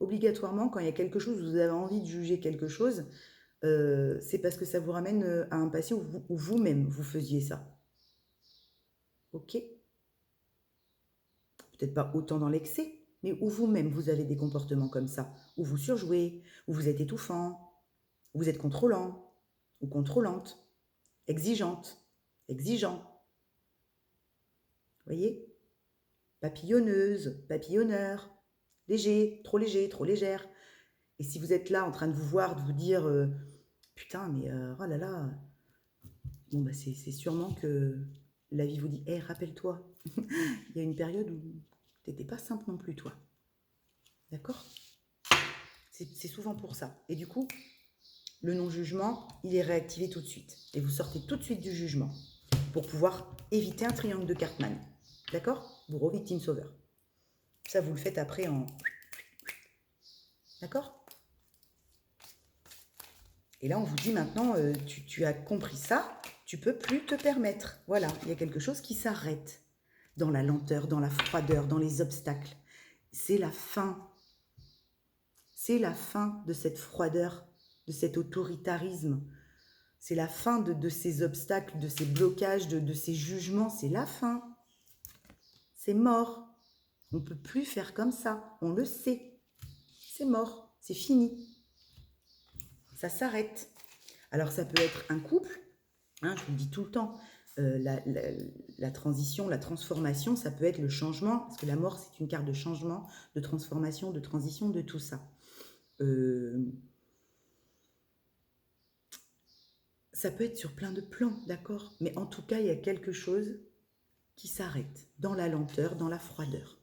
Obligatoirement, quand il y a quelque chose, vous avez envie de juger quelque chose, c'est parce que ça vous ramène à un passé où vous-même, vous faisiez ça. Ok? Peut-être pas autant dans l'excès, mais où vous-même, vous avez des comportements comme ça, où vous surjouez, où vous êtes étouffant, où vous êtes contrôlant ou contrôlante, exigeante, exigeant. Vous voyez? Papillonneuse, papillonneur, léger, trop légère. Et si vous êtes là en train de vous voir, de vous dire putain, mais oh là là, bon, bah, c'est sûrement que la vie vous dit hé, rappelle-toi, il y a une période où tu n'étais pas simple non plus, toi. D'accord? C'est souvent pour ça. Et du coup, le non-jugement, il est réactivé tout de suite. Et vous sortez tout de suite du jugement pour pouvoir éviter un triangle de Cartman. D'accord? Bourreau, victime, sauveur. Ça, vous le faites après en... D'accord? Et là, on vous dit maintenant, tu as compris ça, tu peux plus te permettre. Voilà, il y a quelque chose qui s'arrête dans la lenteur, dans la froideur, dans les obstacles. C'est la fin. C'est la fin de cette froideur, de cet autoritarisme. C'est la fin de ces obstacles, de ces blocages, de ces jugements. C'est la fin. C'est mort. On ne peut plus faire comme ça. On le sait. C'est mort. C'est fini. Ça s'arrête. Alors, ça peut être un couple. Hein, je vous le dis tout le temps. La transition, la transformation, ça peut être le changement. Parce que la mort, c'est une carte de changement, de transformation, de transition, de tout ça. ça peut être sur plein de plans, d'accord? Mais en tout cas, il y a quelque chose qui s'arrête dans la lenteur, dans la froideur,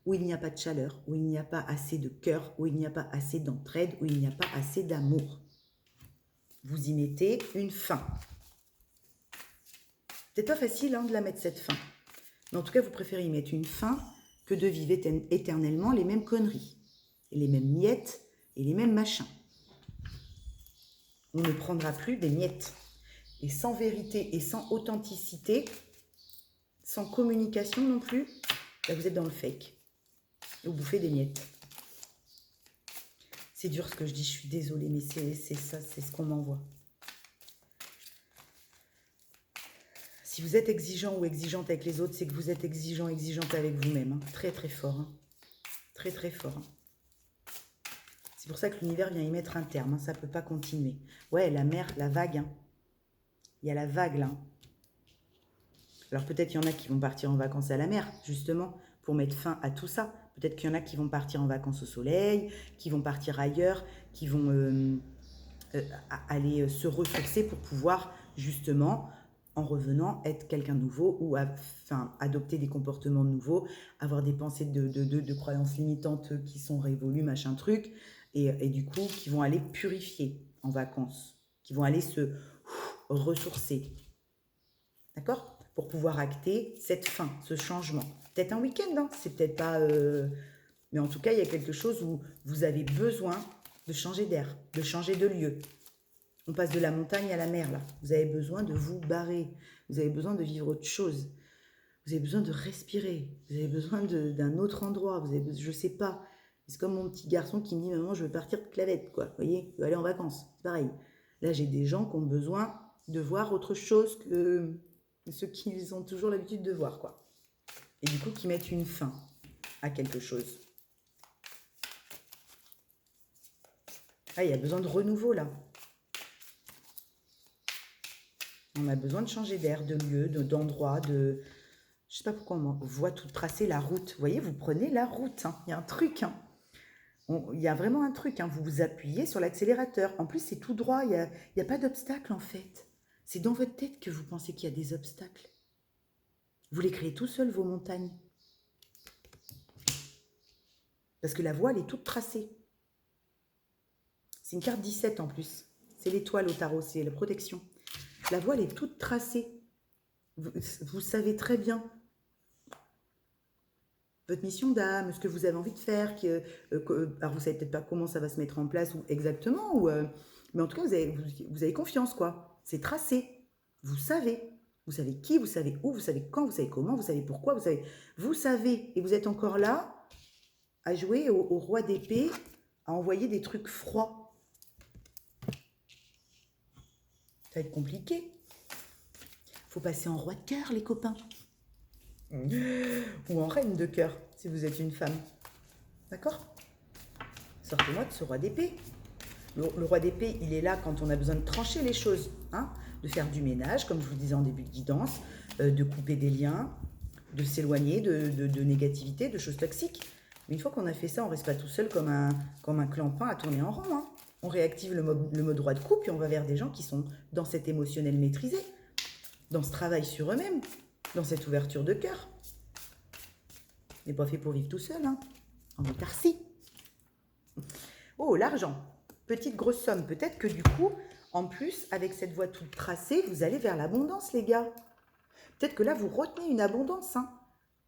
où il n'y a pas de chaleur, où il n'y a pas assez de cœur, où il n'y a pas assez d'entraide, où il n'y a pas assez d'amour. Vous y mettez une fin. C'est pas facile de la mettre cette fin. Mais en tout cas, vous préférez y mettre une fin que de vivre éternellement les mêmes conneries, et les mêmes miettes et les mêmes machins. On ne prendra plus des miettes. Et sans vérité et sans authenticité, sans communication non plus, là vous êtes dans le fake. Vous bouffez des miettes. C'est dur ce que je dis, je suis désolée, mais c'est ça, c'est ce qu'on m'envoie. Si vous êtes exigeant ou exigeante avec les autres, c'est que vous êtes exigeant, exigeante avec vous-même. Très, très fort. Très, très fort. C'est pour ça que l'univers vient y mettre un terme. Ça ne peut pas continuer. Ouais, la mer, la vague. Il y a la vague, là. Alors, peut-être qu'il y en a qui vont partir en vacances à la mer, justement, pour mettre fin à tout ça. Peut-être qu'il y en a qui vont partir en vacances au soleil, qui vont partir ailleurs, qui vont aller se ressourcer pour pouvoir, justement, en revenant, être quelqu'un de nouveau ou adopter des comportements nouveaux, avoir des pensées de croyances limitantes qui sont révolues, machin truc, et du coup, qui vont aller purifier en vacances, qui vont aller se ressourcer. D'accord? Pour pouvoir acter cette fin, ce changement. Peut-être un week-end, c'est peut-être pas... mais en tout cas, il y a quelque chose où vous avez besoin de changer d'air, de changer de lieu. On passe de la montagne à la mer, là. Vous avez besoin de vous barrer. Vous avez besoin de vivre autre chose. Vous avez besoin de respirer. Vous avez besoin d'un autre endroit. Vous avez, je sais pas. C'est comme mon petit garçon qui me dit « Maman, je veux partir de clavette, quoi. » Vous voyez, je veux aller en vacances. C'est pareil. Là, j'ai des gens qui ont besoin de voir autre chose que ceux qu'ils ont toujours l'habitude de voir, quoi. Et du coup, qui mettent une fin à quelque chose. Ah, il y a besoin de renouveau, là. On a besoin de changer d'air, de lieu, d'endroit, de... Je sais pas pourquoi on voit tout tracer la route. Vous voyez, vous prenez la route. Il y a un truc. Il y a vraiment un truc. Vous vous appuyez sur l'accélérateur. En plus, c'est tout droit. Il y a pas d'obstacle, en fait. C'est dans votre tête que vous pensez qu'il y a des obstacles. Vous les créez tout seul, vos montagnes. Parce que la voie, elle est toute tracée. C'est une carte 17 en plus. C'est l'étoile au tarot, c'est la protection. La voie, elle est toute tracée. Vous savez très bien votre mission d'âme, ce que vous avez envie de faire. Alors, vous ne savez peut-être pas comment ça va se mettre en place ou exactement, mais en tout cas, vous avez confiance, quoi. C'est tracé. Vous savez. Vous savez qui, vous savez où, vous savez quand, vous savez comment, vous savez pourquoi, vous savez. Et vous êtes encore là à jouer au roi d'épée, à envoyer des trucs froids. Ça va être compliqué. Faut passer en roi de cœur, les copains. Ou en reine de cœur, si vous êtes une femme. D'accord? Sortez-moi de ce roi d'épée. Le roi d'épée, il est là quand on a besoin de trancher les choses, de faire du ménage, comme je vous disais en début de guidance, de couper des liens, de s'éloigner de négativité, de choses toxiques. Mais une fois qu'on a fait ça, on ne reste pas tout seul comme un clampin à tourner en rond. On réactive le mode roi de coupe et on va vers des gens qui sont dans cet émotionnel maîtrisé, dans ce travail sur eux-mêmes, dans cette ouverture de cœur. On n'est pas fait pour vivre tout seul, en autarcie. Oh, l'argent. Petite grosse somme. Peut-être que du coup, en plus, avec cette voie toute tracée, vous allez vers l'abondance, les gars. Peut-être que là, vous retenez une abondance,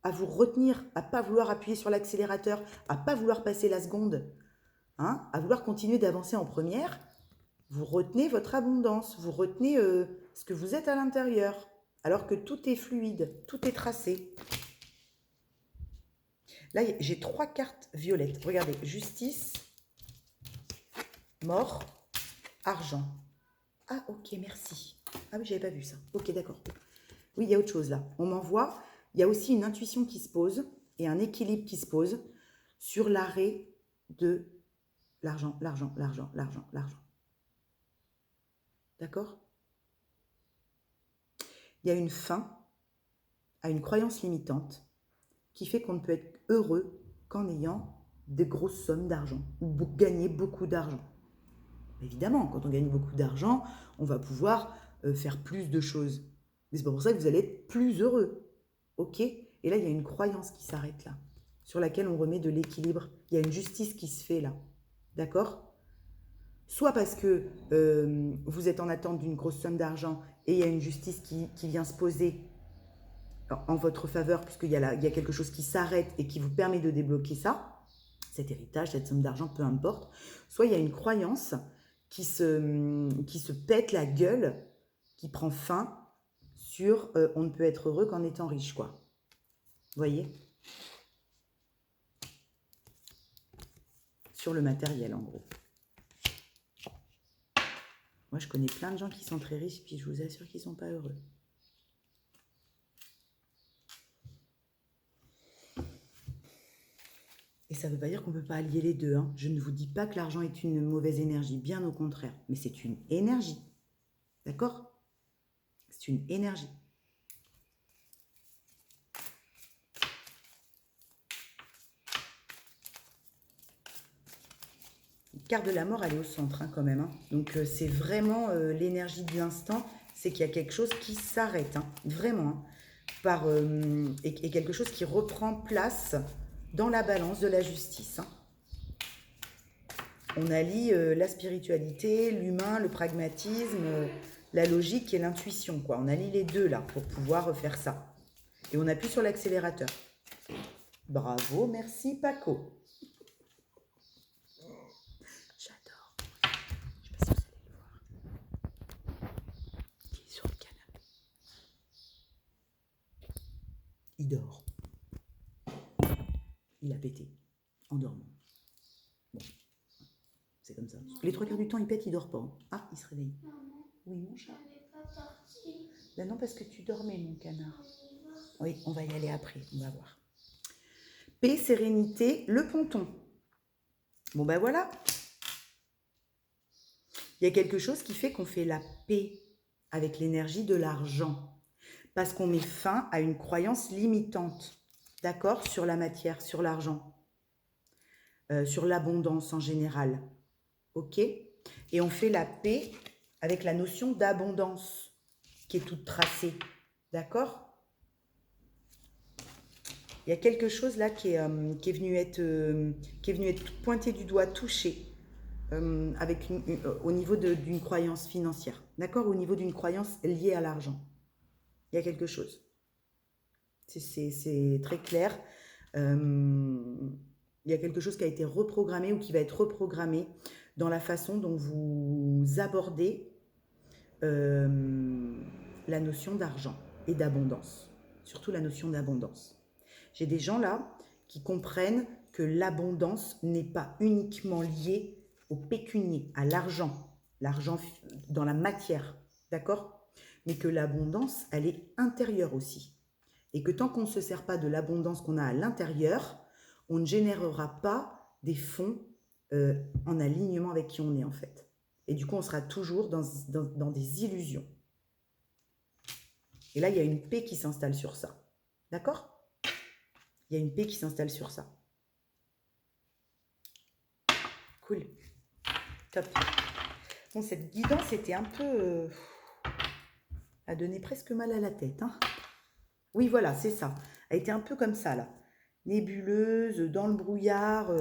à vous retenir, à ne pas vouloir appuyer sur l'accélérateur, à ne pas vouloir passer la seconde, à vouloir continuer d'avancer en première. Vous retenez votre abondance, vous retenez ce que vous êtes à l'intérieur, alors que tout est fluide, tout est tracé. Là, j'ai 3 cartes violettes. Regardez, justice, mort, argent. Ah, ok, merci. Ah oui, j'avais pas vu ça. Ok, d'accord. Oui, il y a autre chose là. On m'envoie. Il y a aussi une intuition qui se pose et un équilibre qui se pose sur l'arrêt de l'argent, l'argent, l'argent, l'argent, l'argent. D'accord? Il y a une fin à une croyance limitante qui fait qu'on ne peut être heureux qu'en ayant des grosses sommes d'argent ou gagner beaucoup d'argent. Évidemment, quand on gagne beaucoup d'argent, on va pouvoir faire plus de choses. Mais c'est pas pour ça que vous allez être plus heureux. Ok? Et là, il y a une croyance qui s'arrête là, sur laquelle on remet de l'équilibre. Il y a une justice qui se fait là. D'accord? Soit parce que vous êtes en attente d'une grosse somme d'argent et il y a une justice qui vient se poser en votre faveur, puisqu'il y a quelque chose qui s'arrête et qui vous permet de débloquer ça, cet héritage, cette somme d'argent, peu importe. Soit il y a une croyance qui se pète la gueule, qui prend fin sur on ne peut être heureux qu'en étant riche, quoi. Vous voyez? Sur le matériel, en gros. Moi, je connais plein de gens qui sont très riches, puis je vous assure qu'ils ne sont pas heureux. Et ça ne veut pas dire qu'on ne peut pas allier les deux. Hein. Je ne vous dis pas que l'argent est une mauvaise énergie, bien au contraire. Mais c'est une énergie. D'accord? C'est une énergie. La carte de la mort, elle est au centre hein, quand même. Hein. Donc c'est vraiment l'énergie de l'instant. C'est qu'il y a quelque chose qui s'arrête. Hein, vraiment. Hein, et quelque chose qui reprend place dans la balance de la justice. Hein. On allie la spiritualité, l'humain, le pragmatisme, la logique et l'intuition. Quoi. On allie les deux là pour pouvoir faire ça. Et on appuie sur l'accélérateur. Bravo, merci Paco. J'adore. Je ne sais pas si vous allez le voir. Il est sur le canapé. Il dort. Il a pété en dormant. Bon. C'est comme ça. Les 3/4 du temps, il pète, il dort pas. Hein. Ah, il se réveille. Maman, oui, mon chat. elle n'est pas partie. Ben non, parce que tu dormais, mon canard. Oui, on va y aller après, on va voir. Paix, sérénité, le ponton. Bon, ben voilà. Il y a quelque chose qui fait qu'on fait la paix avec l'énergie de l'argent. Parce qu'on met fin à une croyance limitante. D'accord? Sur la matière, sur l'argent. Sur l'abondance en général. Ok? Et on fait la paix avec la notion d'abondance qui est toute tracée. D'accord? Il y a quelque chose là qui est venu être pointé du doigt, touché, au niveau d'une croyance financière. D'accord? Au niveau d'une croyance liée à l'argent. Il y a quelque chose. C'est très clair. Il y a quelque chose qui a été reprogrammé ou qui va être reprogrammé dans la façon dont vous abordez la notion d'argent et d'abondance. Surtout la notion d'abondance. J'ai des gens là qui comprennent que l'abondance n'est pas uniquement liée au pécunier, à l'argent dans la matière, d'accord? Mais que l'abondance, elle est intérieure aussi. Et que tant qu'on ne se sert pas de l'abondance qu'on a à l'intérieur, on ne générera pas des fonds en alignement avec qui on est en fait. Et du coup, on sera toujours dans des illusions. Et là, il y a une paix qui s'installe sur ça. D'accord? Il y a une paix qui s'installe sur ça. Cool. Top. Bon, cette guidance était un peu... a donné presque mal à la tête. Hein. Oui, voilà, c'est ça. Elle était un peu comme ça, là. Nébuleuse, dans le brouillard.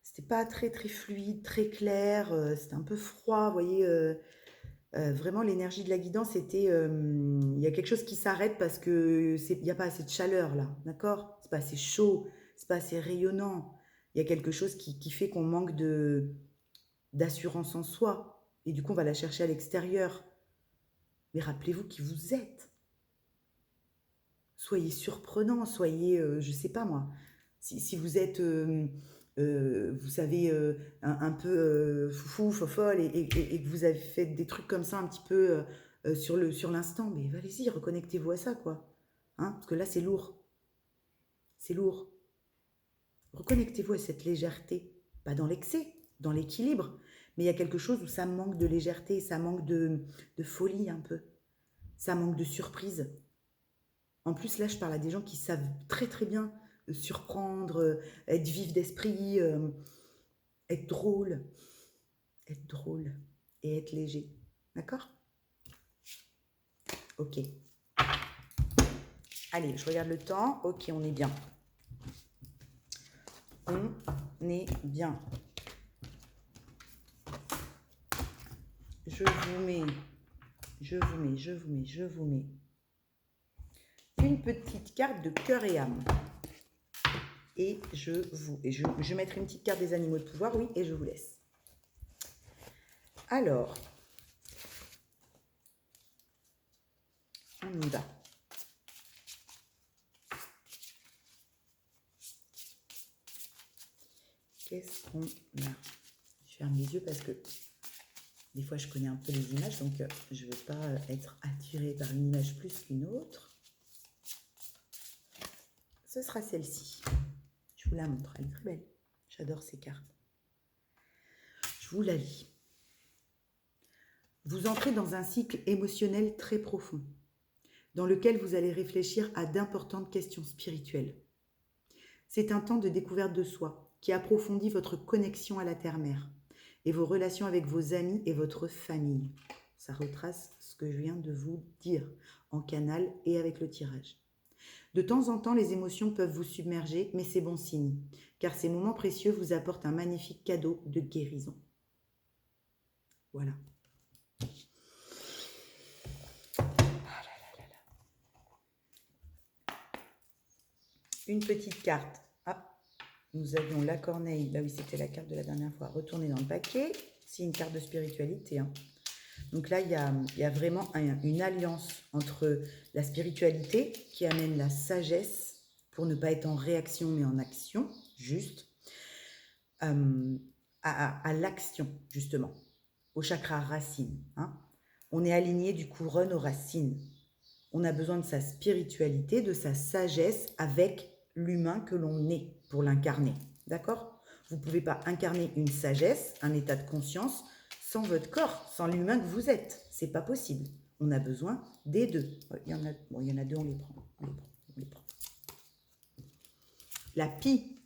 C'était pas très, très fluide, très clair. C'était un peu froid, vous voyez. Vraiment, l'énergie de la guidance, c'était... Il y a quelque chose qui s'arrête parce qu'il n'y a pas assez de chaleur, là. D'accord? C'est pas assez chaud, c'est pas assez rayonnant. Il y a quelque chose qui fait qu'on manque d'assurance en soi. Et du coup, on va la chercher à l'extérieur. Mais rappelez-vous qui vous êtes. Soyez surprenant, soyez, je sais pas moi, si vous êtes, vous savez, un peu foufou, fofolle, et que vous avez fait des trucs comme ça un petit peu sur l'instant, mais allez-y, reconnectez-vous à ça, quoi. Hein, parce que là, c'est lourd. C'est lourd. Reconnectez-vous à cette légèreté, pas dans l'excès, dans l'équilibre, mais il y a quelque chose où ça manque de légèreté, ça manque de folie un peu, ça manque de surprise. En plus, là, je parle à des gens qui savent très très bien surprendre, être vif d'esprit, être drôle. être drôle et être léger. D'accord? Ok. Allez, je regarde le temps. Ok, on est bien. On est bien. Je vous mets une petite carte de cœur et âme. Et je mettrai une petite carte des animaux de pouvoir, oui, et je vous laisse. Alors, on y va. Qu'est-ce qu'on a? Je ferme les yeux parce que des fois, je connais un peu les images, donc je ne veux pas être attirée par une image plus qu'une autre. Ce sera celle-ci. Je vous la montre, elle est très belle. J'adore ces cartes. Je vous la lis. Vous entrez dans un cycle émotionnel très profond, dans lequel vous allez réfléchir à d'importantes questions spirituelles. C'est un temps de découverte de soi qui approfondit votre connexion à la Terre-Mère et vos relations avec vos amis et votre famille. Ça retrace ce que je viens de vous dire en canal et avec le tirage. De temps en temps, les émotions peuvent vous submerger, mais c'est bon signe, car ces moments précieux vous apportent un magnifique cadeau de guérison. Voilà. Une petite carte. Ah, nous avions la corneille. Bah oui, c'était la carte de la dernière fois. Retournez dans le paquet. C'est une carte de spiritualité. Hein. Donc là, il y a vraiment une alliance entre la spiritualité qui amène la sagesse pour ne pas être en réaction mais en action, juste, à l'action, justement, au chakra racine. Hein. On est aligné du coup run aux racines. On a besoin de sa spiritualité, de sa sagesse avec l'humain que l'on est pour l'incarner. D'accord? Vous ne pouvez pas incarner une sagesse, un état de conscience, sans votre corps, sans l'humain que vous êtes. C'est pas possible. On a besoin des deux. Il y en a deux, on les prend. La pie.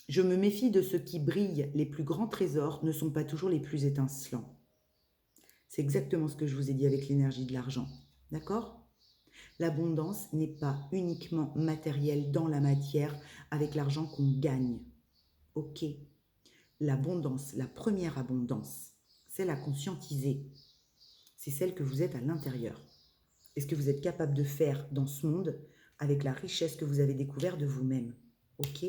Je me méfie de ce qui brille. Les plus grands trésors ne sont pas toujours les plus étincelants. C'est exactement ce que je vous ai dit avec l'énergie de l'argent. D'accord? L'abondance n'est pas uniquement matérielle dans la matière avec l'argent qu'on gagne. Ok. L'abondance, la première abondance, c'est la conscientiser. C'est celle que vous êtes à l'intérieur. Et ce que vous êtes capable de faire dans ce monde avec la richesse que vous avez découvert de vous-même. Ok?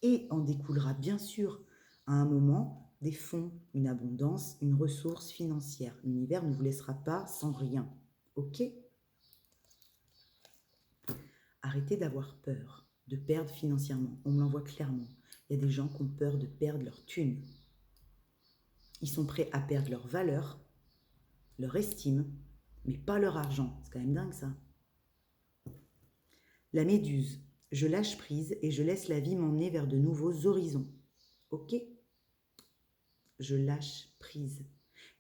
Et en découlera bien sûr à un moment des fonds, une abondance, une ressource financière. L'univers ne vous laissera pas sans rien. Ok? Arrêtez d'avoir peur de perdre financièrement. On me l'envoie clairement. Il y a des gens qui ont peur de perdre leur thune. Ils sont prêts à perdre leur valeur, leur estime, mais pas leur argent. C'est quand même dingue ça. La méduse. Je lâche prise et je laisse la vie m'emmener vers de nouveaux horizons. Ok? Je lâche prise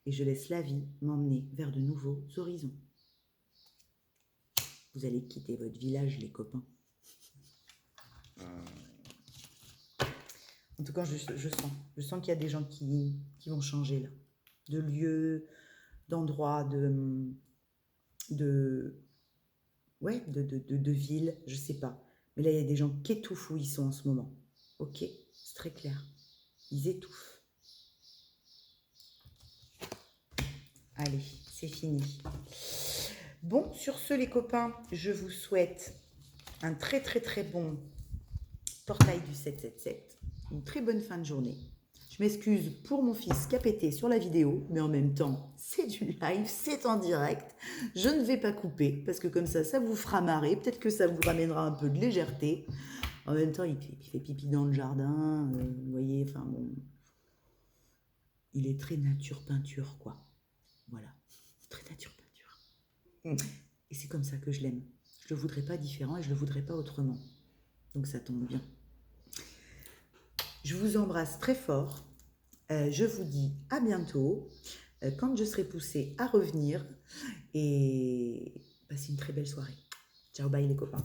et je laisse la vie m'emmener vers de nouveaux horizons. Vous allez quitter votre village, les copains. En tout cas, je sens qu'il y a des gens qui vont changer là. De lieu, d'endroit, de ville, je sais pas. Mais là, il y a des gens qui étouffent où ils sont en ce moment. Ok, c'est très clair. Ils étouffent. Allez, c'est fini. Bon, sur ce, les copains, je vous souhaite un très, très, très bon portail du 777. Une très bonne fin de journée. Je m'excuse pour mon fils qui a pété sur la vidéo, mais en même temps, c'est du live, c'est en direct. Je ne vais pas couper, parce que comme ça vous fera marrer. Peut-être que ça vous ramènera un peu de légèreté. En même temps, il fait pipi dans le jardin, vous voyez, enfin bon. Il est très nature peinture, quoi. Voilà, très nature peinture. Et c'est comme ça que je l'aime. Je ne le voudrais pas différent et je ne le voudrais pas autrement. Donc ça tombe bien. Je vous embrasse très fort. Je vous dis à bientôt, quand je serai poussée à revenir. Et passez une très belle soirée. Ciao, bye les copains.